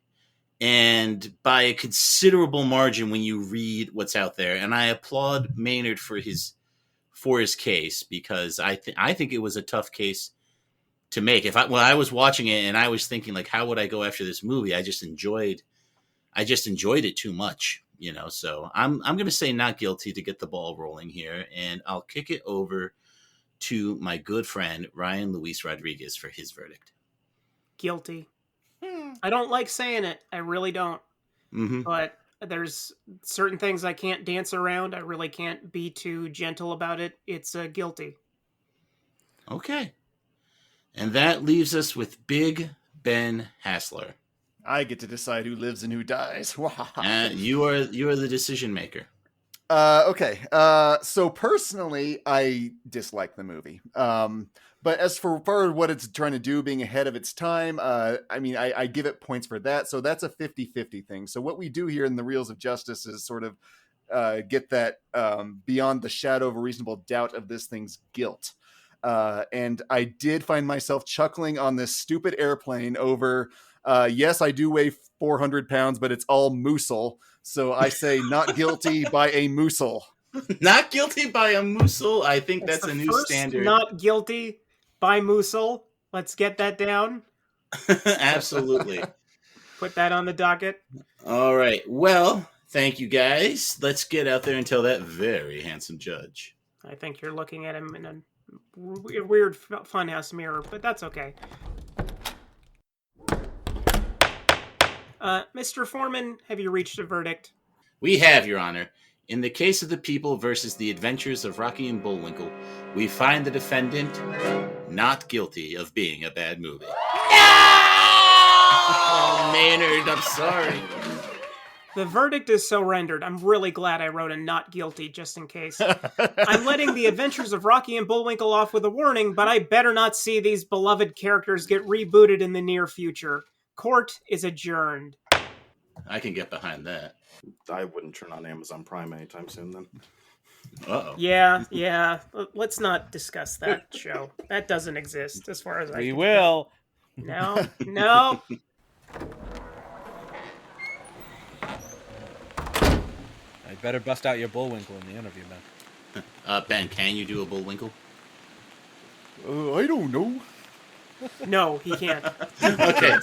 And by a considerable margin when you read what's out there. And I applaud Maynard for his case, because I think it was a tough case to make. I was watching it and I was thinking, like, how would I go after this movie? I just enjoyed it too much, So I'm going to say not guilty to get the ball rolling here, and I'll kick it over to my good friend Ryan Luis Rodriguez for his verdict.
Guilty. I don't like saying it. I really don't.
Mm-hmm.
But there's certain things I can't dance around. I really can't be too gentle about it. It's guilty.
Okay. And that leaves us with Big Ben Haslar.
I get to decide who lives and who dies.
You are the decision maker.
Okay. So personally, I dislike the movie. But as for what it's trying to do, being ahead of its time, I give it points for that. So that's a 50-50 thing. So what we do here in the Reels of Justice is sort of get that beyond the shadow of a reasonable doubt of this thing's guilt. And I did find myself chuckling on this stupid airplane over, yes, I do weigh 400 pounds, but it's all moosel. So I say not guilty by a moosel.
Not guilty by a moosel. I think that's a new standard.
Not guilty by moosel. Let's get that down.
Absolutely.
Put that on the docket.
All right. Well, thank you guys. Let's get out there and tell that very handsome judge.
I think you're looking at him in a weird funhouse mirror, but that's okay. Mr. Foreman, have you reached a verdict?
We have, Your Honor. In the case of The People versus the Adventures of Rocky and Bullwinkle, we find the defendant not guilty of being a bad movie. No! Oh, Maynard, I'm sorry.
The verdict is so rendered. I'm really glad I wrote a not guilty just in case. I'm letting the Adventures of Rocky and Bullwinkle off with a warning, but I better not see these beloved characters get rebooted in the near future. Court is adjourned.
I can get behind that.
I wouldn't turn on Amazon Prime anytime soon then.
Uh-oh.
Yeah. Let's not discuss that show. That doesn't exist as far as I
We will.
No.
I'd better bust out your Bullwinkle in the interview, man.
Ben, can you do a Bullwinkle?
I don't know.
No, he can't.
Okay.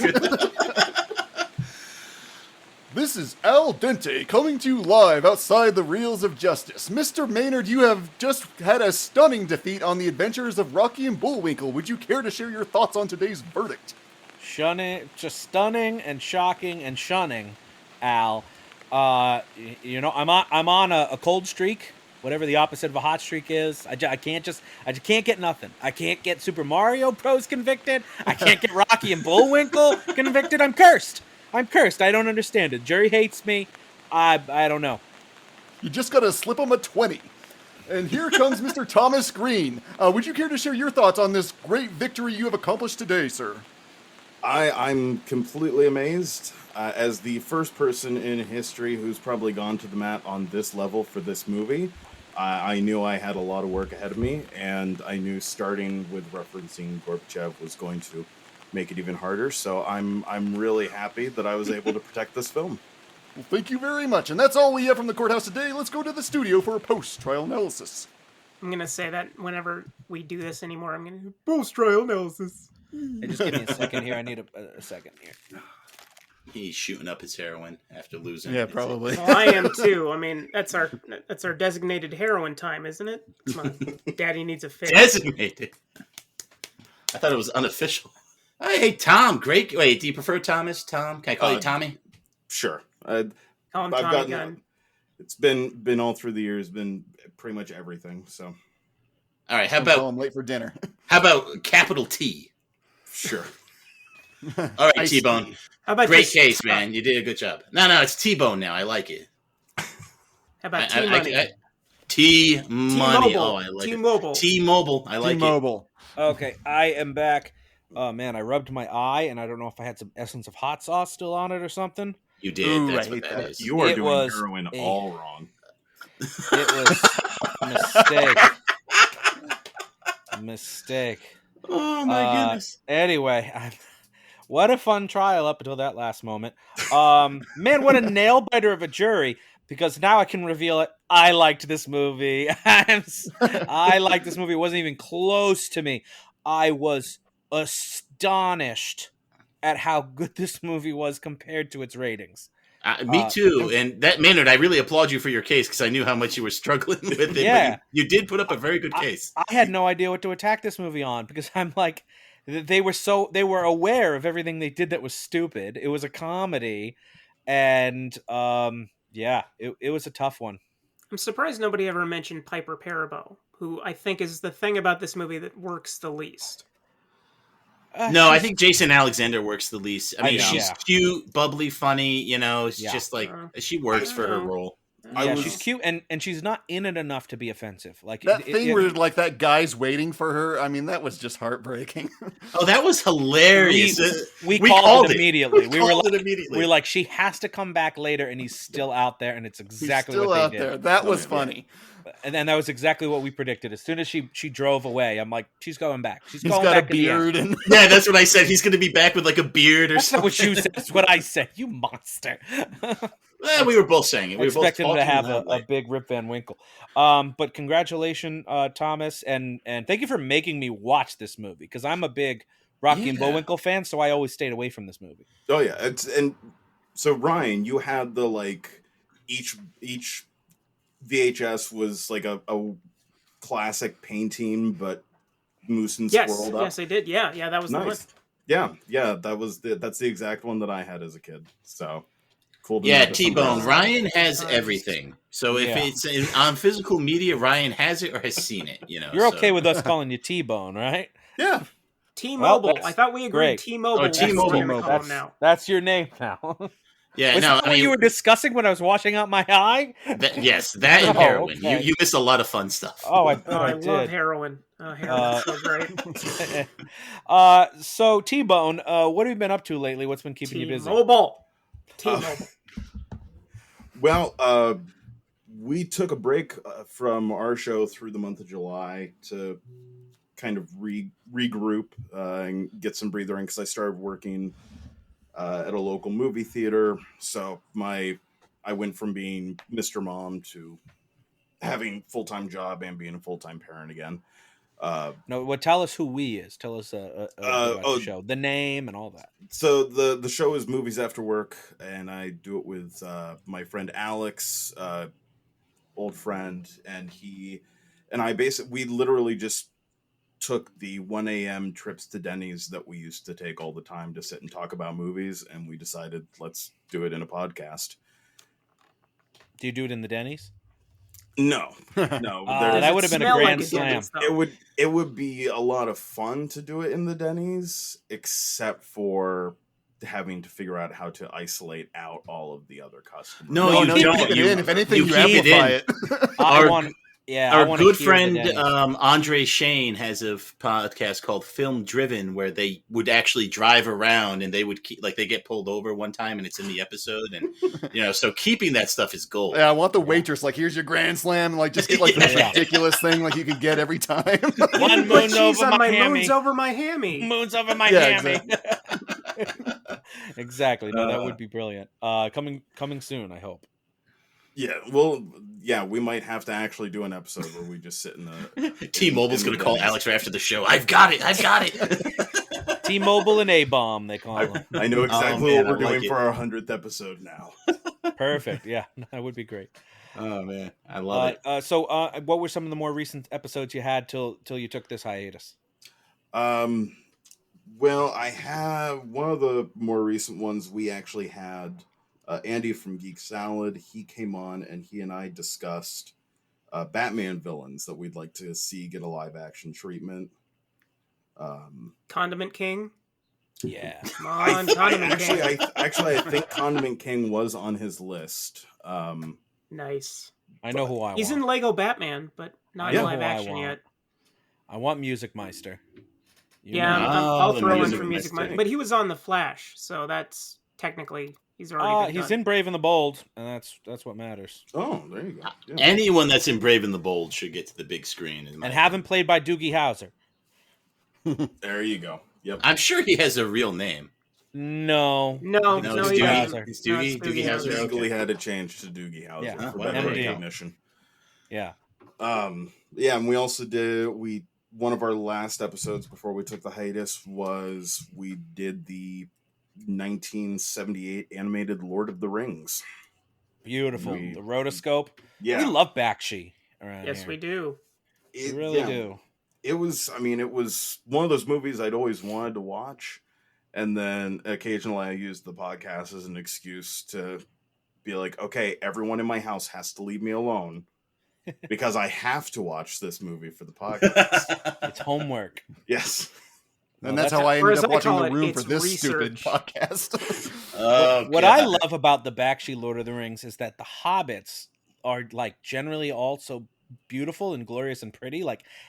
This is Al Dente coming to you live outside the Reels of Justice. Mr. Maynard, you have just had a stunning defeat on the adventures of Rocky and Bullwinkle. Would you care to share your thoughts on today's verdict?
Just stunning and shocking and shunning, Al. I'm on a cold streak, whatever the opposite of a hot streak is. I can't get nothing. I can't get Super Mario Bros. Convicted. I can't get Rocky and Bullwinkle convicted. I'm cursed. I don't understand it. Jury hates me. I don't know.
You just gotta slip him a 20. And here comes Mr. Thomas Greene. Would you care to share your thoughts on this great victory you have accomplished today, sir?
I'm completely amazed. As the first person in history who's probably gone to the mat on this level for this movie, I knew I had a lot of work ahead of me, and I knew starting with referencing Gorbachev was going to make it even harder. So I'm really happy that I was able to protect this film.
Well, thank you very much. And that's all we have from the courthouse today. Let's go to the studio for a post-trial analysis.
I'm gonna say that whenever we do this anymore, I'm gonna do post-trial analysis.
Hey, just give me a second here. I need a second here.
He's shooting up his heroin after losing.
Yeah, probably.
Well, I am too. I mean, that's our designated heroin time, isn't it? Come on, Daddy needs a fix.
Designated. I thought it was unofficial. Hey, Tom. Great. Wait, do you prefer Thomas? Tom? Can I call you Tommy?
Sure.
Call him
I've
Tommy
gotten
Gunn.
It's been all through the years, been pretty much everything. So,
All right.
I'm late for dinner.
How about capital T?
sure.
All right,
Ice
T-Bone.
tea.
How about
Great
just-
case, man. You did a good job. No, it's T-Bone now. I like it.
How about T-Money?
T-Money.
T-Mobile.
Oh, I like
T-Mobile.
it. T-Mobile. I like it.
T-Mobile.
Okay, I am back. Oh man, I rubbed my eye, and I don't know if I had some essence of hot sauce still on it or something.
You did.
Ooh,
That's
I
what
hate
that
that.
is.
You are
It
doing
was
heroin
a-
all wrong.
It was a mistake.
Oh, my goodness.
Anyway, what a fun trial up until that last moment. Man, what a nail biter of a jury! Because now I can reveal it. I liked this movie. I liked this movie. It wasn't even close to me. I was astonished at how good this movie was compared to its ratings.
Me too. And that, Maynard, I really applaud you for your case because I knew how much you were struggling with it.
Yeah.
But you did put up a very good case.
I had no idea what to attack this movie on because I'm like, they were aware of everything they did that was stupid. It was a comedy, and it was a tough one.
I'm surprised nobody ever mentioned Piper Perabo, who I think is the thing about this movie that works the least.
No, I think Jason Alexander works the least. I mean,
know.
she's
Yeah.
cute, bubbly, funny. You know, it's
Yeah.
just like she works for her role.
Yeah, she's cute, and she's not in it enough to be offensive. Like
That thing where like that guy's waiting for her. I mean, that was just heartbreaking.
Oh, that was hilarious.
we called it
it.
immediately.
We called it immediately.
We were like, she has to come back later, and he's still out there, and it's exactly
He's still
what
out
they
there.
did.
That was funny.
And then that was exactly what we predicted. As soon as she drove away, I'm like, she's going back. She's
He's
going
got a
back in the end.
beard and
Yeah, that's what I said. He's going to be back with like a beard or
That's not
something.
what you said. That's what I said. You monster.
Well, we were both saying it.
I
We were both
expect him to
talking
have
that
a
way.
big Rip Van Winkle. But congratulations, Thomas, and thank you for making me watch this movie because I'm a big Rocky and
Yeah.
Bullwinkle fan, so I always stayed away from this movie.
Oh yeah, and so Ryan, you had the like each VHS was like a classic painting, but moose and
Yes,
swirled up.
yes, I did. Yeah, that was the one.
Nice. Yeah, that's the exact one that I had as a kid. So cool. To
Yeah,
know that somebody
T-Bone.
else-
Ryan has everything. So if
Yeah.
it's on physical media, Ryan has it or has seen it. You know,
You're
so-
okay with us calling you T-Bone, right?
Yeah,
T-Mobile.
Well,
I thought we agreed
great.
T-Mobile.
Oh,
That's what we're
T-Mobile.
gonna call him now.
That's your name now.
Yeah,
Was
no,
that
I
what
mean,
you were discussing when I was washing out my eye?
yes, that and
Oh,
heroin.
okay.
You missed a lot of fun stuff.
Oh, I
Oh,
thought
I
I
love
did.
heroin. Heroin's so great.
So T-Bone, what have you been up to lately? What's been keeping you busy?
T-Mobile. T-Mobile.
well, we took a break from our show through the month of July to kind of regroup and get some breather in because I started working at a local movie theater. So I went from being Mr. Mom to having full-time job and being a full-time parent again.
No, well, tell us who we is. Tell us about the show, the name, and all that.
So the show is Movies After Work, and I do it with my friend Alex, old friend, and he and I we literally just took the 1 a.m. trips to Denny's that we used to take all the time to sit and talk about movies, and we decided let's do it in a podcast.
Do you do it in the Denny's?
No.
That would have been a grand slam.
It would be a lot of fun to do it in the Denny's, except for having to figure out how to isolate out all of the other customers.
No, you don't.
Keep it in. If anything, you
keep
amplify
it
it.
Our good friend Andre Shane has a podcast called Film Driven, where they would actually drive around and they would they get pulled over one time and it's in the episode, and so keeping that stuff is gold.
Yeah, I want the waitress here's your grand slam, just get the most ridiculous thing you can get every time.
One moon over my hammy.
Moon's over my hammy.
Moon's over my hammy.
Exactly.
Exactly. No, that would be brilliant. Coming soon, I hope.
Yeah, well, we might have to actually do an episode where we just sit in the...
T-Mobile's going to call Alex right after the show. I've got it.
T-Mobile and A-Bomb, they call them.
I know exactly what we're doing for our 100th episode now.
Perfect. Yeah, that would be great.
Oh, man. I love it.
So what were some of the more recent episodes you had till you took this hiatus?
Well, I have one of the more recent ones. We actually had... Andy from Geek Salad, he came on and he and I discussed Batman villains that we'd like to see get a live action treatment.
Condiment King?
Yeah.
Come on, Condiment King.
I think Condiment King was on his list.
Nice.
I know who I want.
He's in Lego Batman, but not in live action yet.
I want Music Meister.
I'll throw in for Music Meister. But he was on The Flash, so that's technically... He's already
he's in Brave and the Bold, and that's what matters.
Oh, there you go. Yeah.
Anyone that's in Brave and the Bold should get to the big screen.
And have him played by Doogie Howser.
There you go. Yep.
I'm sure he has a real name.
No,
he's Doogie. He's Doogie. Doogie
Howser.
Howser.
Legally had to change to Doogie Howser for better recognition.
Yeah.
And we also did one of our last episodes before we took the hiatus was we did the 1978 animated Lord of the Rings.
Beautiful. The rotoscope.
Yeah.
We love Bakshi around here.
Yes, we do.
We really do.
It was one of those movies I'd always wanted to watch. And then occasionally I used the podcast as an excuse to be like, okay, everyone in my house has to leave me alone because I have to watch this movie for the podcast.
It's homework.
Yes.
And that's how I ended up watching The Room for this stupid podcast.
What I love about the Bakshi Lord of the Rings is that the hobbits are generally also beautiful and glorious and pretty,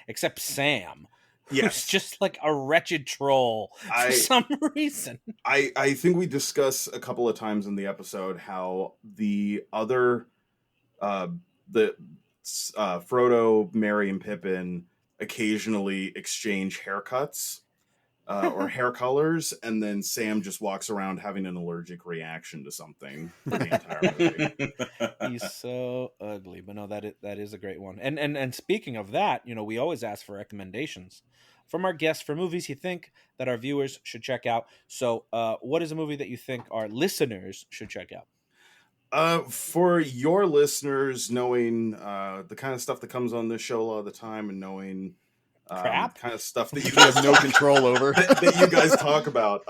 except Sam, who's just a wretched troll for some reason.
I think we discuss a couple of times in the episode how the other Frodo, Merry, and Pippin occasionally exchange haircuts. Or hair colors, and then Sam just walks around having an allergic reaction to something for the entire movie.
He's so ugly, but no, that is a great one. And speaking of that, we always ask for recommendations from our guests for movies you think that our viewers should check out. So, what is a movie that you think our listeners should check out?
For your listeners, knowing the kind of stuff that comes on this show a lot of the time, and knowing.
Crap
kind of stuff that you
have no control over
that you guys talk about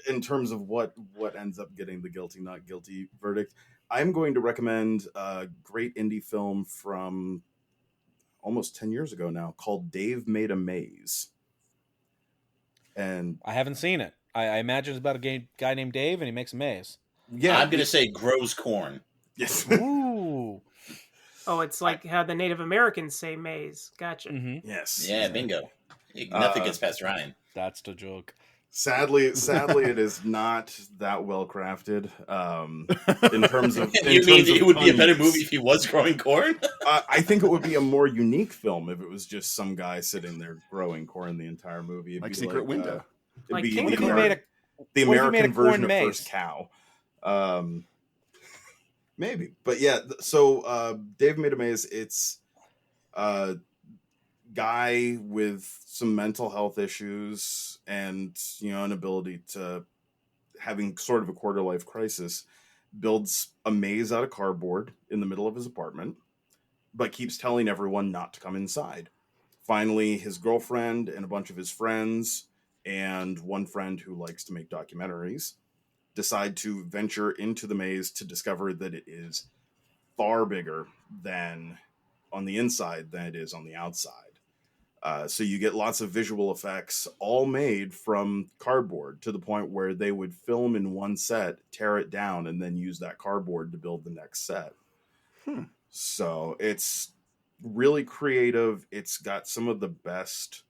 in terms of what ends up getting the guilty not guilty verdict. I'm going to recommend a great indie film from almost 10 years ago now called Dave Made a Maze. And
I haven't seen it. I imagine it's about a guy named Dave and he makes a maze.
Yeah, I'm going to say grows corn.
Yes.
Ooh.
Oh, it's like how the Native Americans say maze. Gotcha.
Mm-hmm.
Yes.
Yeah, bingo. Nothing gets past Ryan.
That's the joke.
Sadly, it is not that well crafted. In terms of,
it would be a better movie if he was growing corn?
I think it would be a more unique film if it was just some guy sitting there growing corn the entire movie. It'd
like
be
Secret Window.
It'd be
King
the American version of
maze?
First Cow. Maybe, but yeah. So Dave Made a Maze. It's guy with some mental health issues and, an ability to having sort of a quarter life crisis builds a maze out of cardboard in the middle of his apartment, but keeps telling everyone not to come inside. Finally, his girlfriend and a bunch of his friends and one friend who likes to make documentaries decide to venture into the maze to discover that it is far bigger than on the inside than it is on the outside. So you get lots of visual effects all made from cardboard to the point where they would film in one set, tear it down, and then use that cardboard to build the next set. So it's really creative. It's got some of the best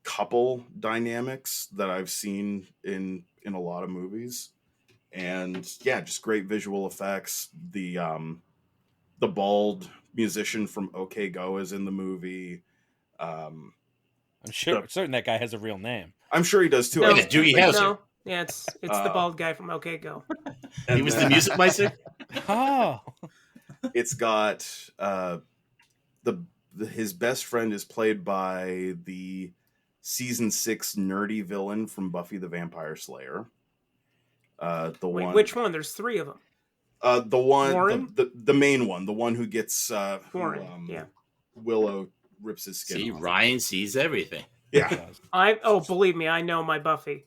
couple dynamics that I've seen in a lot of movies. And yeah, just great visual effects. The bald musician from OK Go is in the movie. I'm
certain that guy has a real name.
I'm sure he does too.
No,
Yeah, Doogie Howser.
No, yeah, it's the bald guy from OK Go.
He was the music meister.
Oh,
it's got his best friend is played by the season 6 nerdy villain from Buffy the Vampire Slayer.
Which one? There's 3 of them.
The one,
Warren?
the main one, the one who gets
Warren. Yeah.
Willow rips his skin.
See,
off.
Ryan sees everything.
Yeah.
Believe me, I know my Buffy.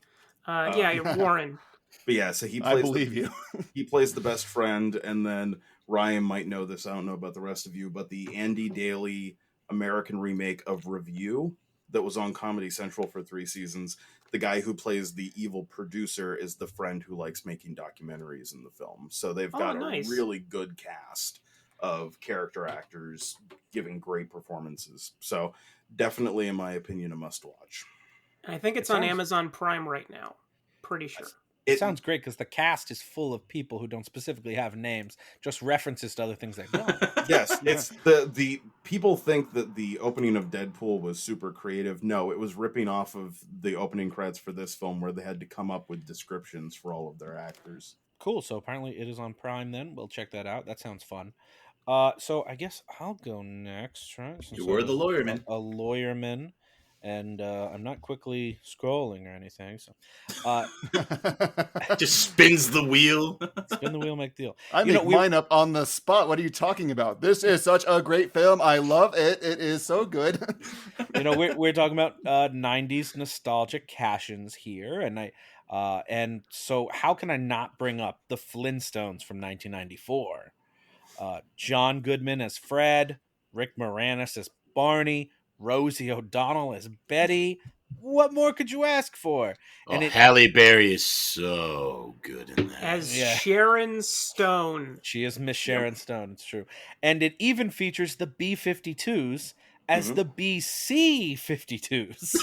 You're Warren.
But yeah, so he plays.
I believe you.
He plays the best friend, and then Ryan might know this. I don't know about the rest of you, but the Andy Daly American remake of Review that was on Comedy Central for 3 seasons. The guy who plays the evil producer is the friend who likes making documentaries in the film. So they've got
nice.
a really good cast of character actors giving great performances. So definitely, in my opinion, a must watch.
I think it's on Amazon Prime right now. Pretty sure.
It sounds great because the cast is full of people who don't specifically have names, just references to other things they've done.
Yes, it's the people think that the opening of Deadpool was super creative. No, it was ripping off of the opening credits for this film where they had to come up with descriptions for all of their actors.
Cool. So apparently it is on Prime then. We'll check that out. That sounds fun. So I guess I'll go next, right? Since
You were the lawyerman.
A lawyerman. And I'm not quickly scrolling or anything. So
Just spins the wheel.
Spin the wheel, make the deal.
I make mine up on the spot. What are you talking about? This is such a great film. I love it. It is so good.
We're talking about 90s nostalgic cash-ins here, and so how can I not bring up the Flintstones from 1994? John Goodman as Fred, Rick Moranis as Barney, Rosie O'Donnell as Betty. What more could you ask for? And
Halle Berry is so good in that.
As Sharon Stone.
She is Miss Sharon Stone, it's true. And it even features the B-52s as the BC-52s.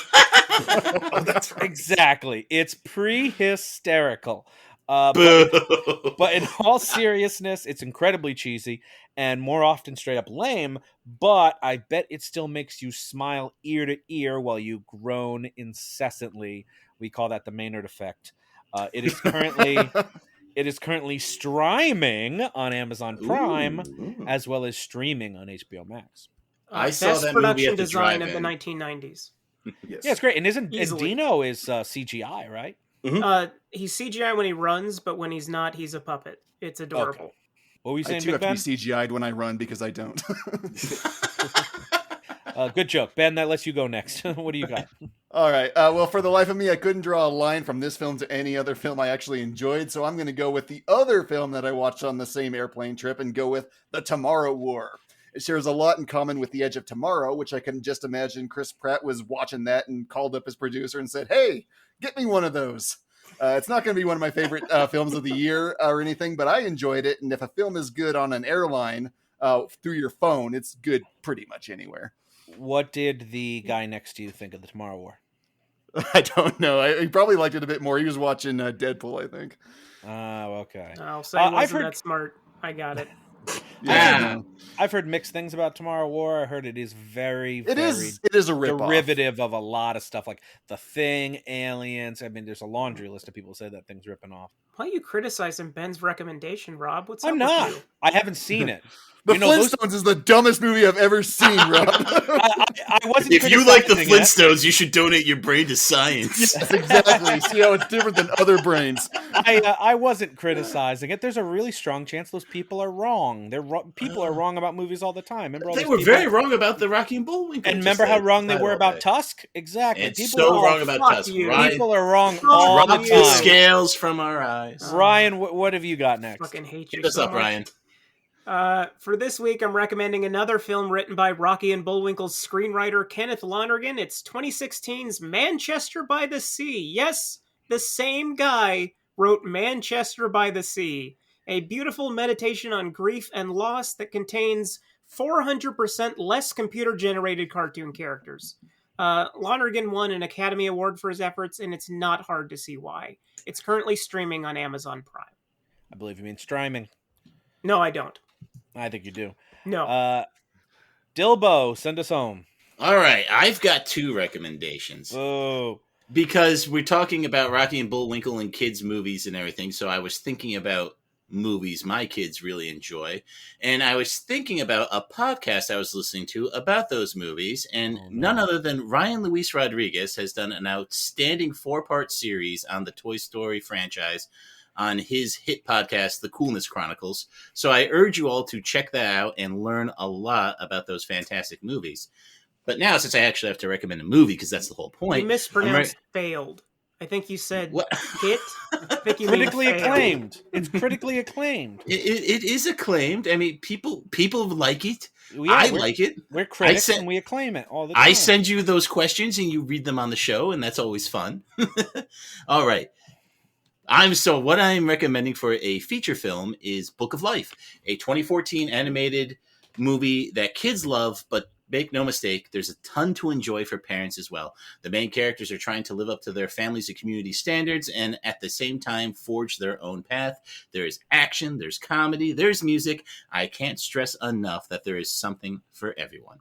Oh, that's right.
Exactly. It's pre-hysterical. But in all seriousness, it's incredibly cheesy and more often straight up lame, but I bet it still makes you smile ear to ear while you groan incessantly. We call that the Maynard effect. It is currently streaming on Amazon Prime as well as streaming on HBO Max.
I saw
best
that movie
production
at the
design of the
drive-in.
1990s.
Yes.
Yeah, it's great. And
Easily.
Dino is CGI, right?
He's CGI when he runs, but when he's not, he's a puppet. It's adorable.
Okay. What were you
I
saying,
too
Big
have
Ben?
to be CGI'd when I run because I don't.
Good joke. Ben, that lets you go next. What do you got?
All right. Well, for the life of me, I couldn't draw a line from this film to any other film I actually enjoyed, so I'm going to go with the other film that I watched on the same airplane trip and go with The Tomorrow War. It shares a lot in common with The Edge of Tomorrow, which I can just imagine Chris Pratt was watching that and called up his producer and said, "Hey, get me one of those." It's not going to be one of my favorite films of the year or anything, but I enjoyed it. And if a film is good on an airline through your phone, it's good pretty much anywhere.
What did the guy next to you think of The Tomorrow War?
I don't know. He probably liked it a bit more. He was watching Deadpool, I think.
Oh, okay.
I'll say he wasn't that smart. I got it.
Yeah,
I've heard mixed things about Tomorrow War. I heard it is
it is a rip-off.
derivative of a lot of stuff like The Thing, Aliens. I mean, there's a laundry list of people who say that thing's ripping off.
Why are you criticizing Ben's recommendation, Rob? What's up
I'm
with
not.
you?
I haven't seen it.
The
those-
Flintstones is the dumbest movie I've ever seen, Rob.
I wasn't.
If you like the
criticizing it.
Flintstones, you should donate your brain to science.
Yes, exactly. See how it's different than other brains.
I wasn't criticizing it. There's a really strong chance those people are wrong. People are wrong about movies all the time. Remember all
They
those
were
people?
very wrong about the Rocky and Bullwinkle.
And
just
remember how
like
wrong they
title
were
of
about
it.
Tusk? Exactly.
And
People
so
are
wrong about
fuck
Tusk.
you.
Ryan,
People are wrong all
drop
the
the
time.
scales from our eyes.
Ryan, what have you got next?
Fucking hate you
Hit us
so
up,
much.
Ryan.
For this week, I'm recommending another film written by Rocky and Bullwinkle's screenwriter Kenneth Lonergan. It's 2016's Manchester by the Sea. Yes, the same guy wrote Manchester by the Sea, a beautiful meditation on grief and loss that contains 400% less computer-generated cartoon characters. Lonergan won an Academy Award for his efforts, and it's not hard to see why. It's currently streaming on Amazon Prime.
I believe you mean streaming.
No, I don't.
I think you do.
No.
Dilbo, send us home.
All right, I've got 2 recommendations.
Oh,
Because we're talking about Rocky and Bullwinkle and kids' movies and everything, so I was thinking about movies my kids really enjoy. And I was thinking about a podcast I was listening to about those movies, and none other than Ryan Luis Rodriguez has done an outstanding 4-part series on the Toy Story franchise on his hit podcast, The Coolness Chronicles. So I urge you all to check that out and learn a lot about those fantastic movies. But now, since I actually have to recommend a movie, because that's the whole point.
You mispronounced failed. I think you said
What?
hit. I think you mean
critically
failed.
acclaimed. It's critically acclaimed.
It is acclaimed. I mean, people like it.
Yeah,
I like it.
We're critics
sent-
and we acclaim it all the time.
I send you those questions and you read them on the show, and that's always fun. All right. What I'm recommending for a feature film is Book of Life, a 2014 animated movie that kids love, but make no mistake, there's a ton to enjoy for parents as well. The main characters are trying to live up to their family's and community standards and at the same time forge their own path. There is action, there's comedy, there's music. I can't stress enough that there is something for everyone.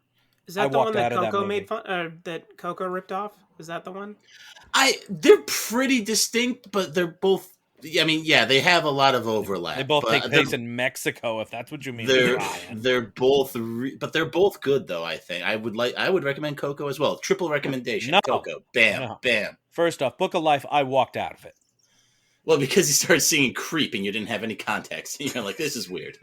Is
I
that the one
walked
that
out of that
Coco
movie.
made fun? That Coco ripped off? Is that the one?
They're pretty distinct, but they're both. I mean, yeah, they have a lot of overlap.
They both
but
take
they're-
place in Mexico, if that's what you mean.
They're
Ryan.
they're both, but they're both good though. I think I would recommend Coco as well. Triple recommendation.
No.
Coco, bam,
No.
bam.
First off, Book of Life, I walked out of it.
Well, because you started singing "Creep" and you didn't have any context. You're like, this is weird.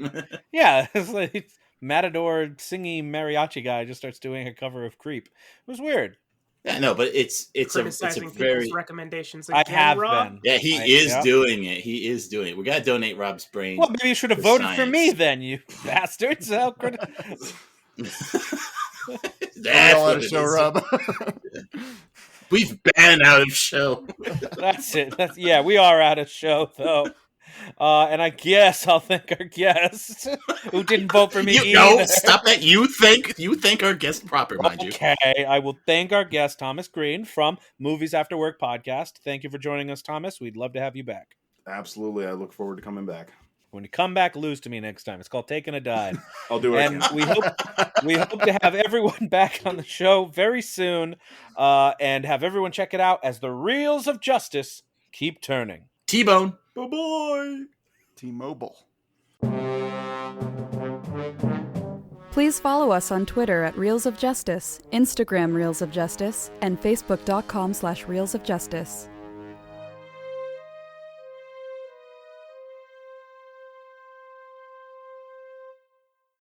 Yeah, it's like Matador singing mariachi guy just starts doing a cover of Creep. It was weird.
Yeah, no, but it's a
Criticizing
very
people's recommendations
I
again,
have
Rob?
been.
yeah. He is doing it. He is doing it. We gotta donate Rob's brain.
Well, maybe you should have
For
voted for
science.
me then, you bastards. How could...
That's
all out
what
of
it
show,
is.
Rob.
We've been out of show.
That's it. Yeah, we are out of show, though. And I guess I'll thank our guest who didn't vote for me
No,
either.
stop that. You think our guest proper, mind you.
Okay, I will thank our guest, Thomas Greene from Movies After Work podcast. Thank you for joining us, Thomas. We'd love to have you back.
Absolutely. I look forward to coming back.
When you come back, lose to me next time. It's called Taking a Dive.
I'll do it.
And we hope to have everyone back on the show very soon, and have everyone check it out as the reels of justice keep turning.
T-Bone.
Bye-bye.
T-Mobile.
Please follow us on Twitter at Reels of Justice, Instagram Reels of Justice, and Facebook.com/Reels of Justice.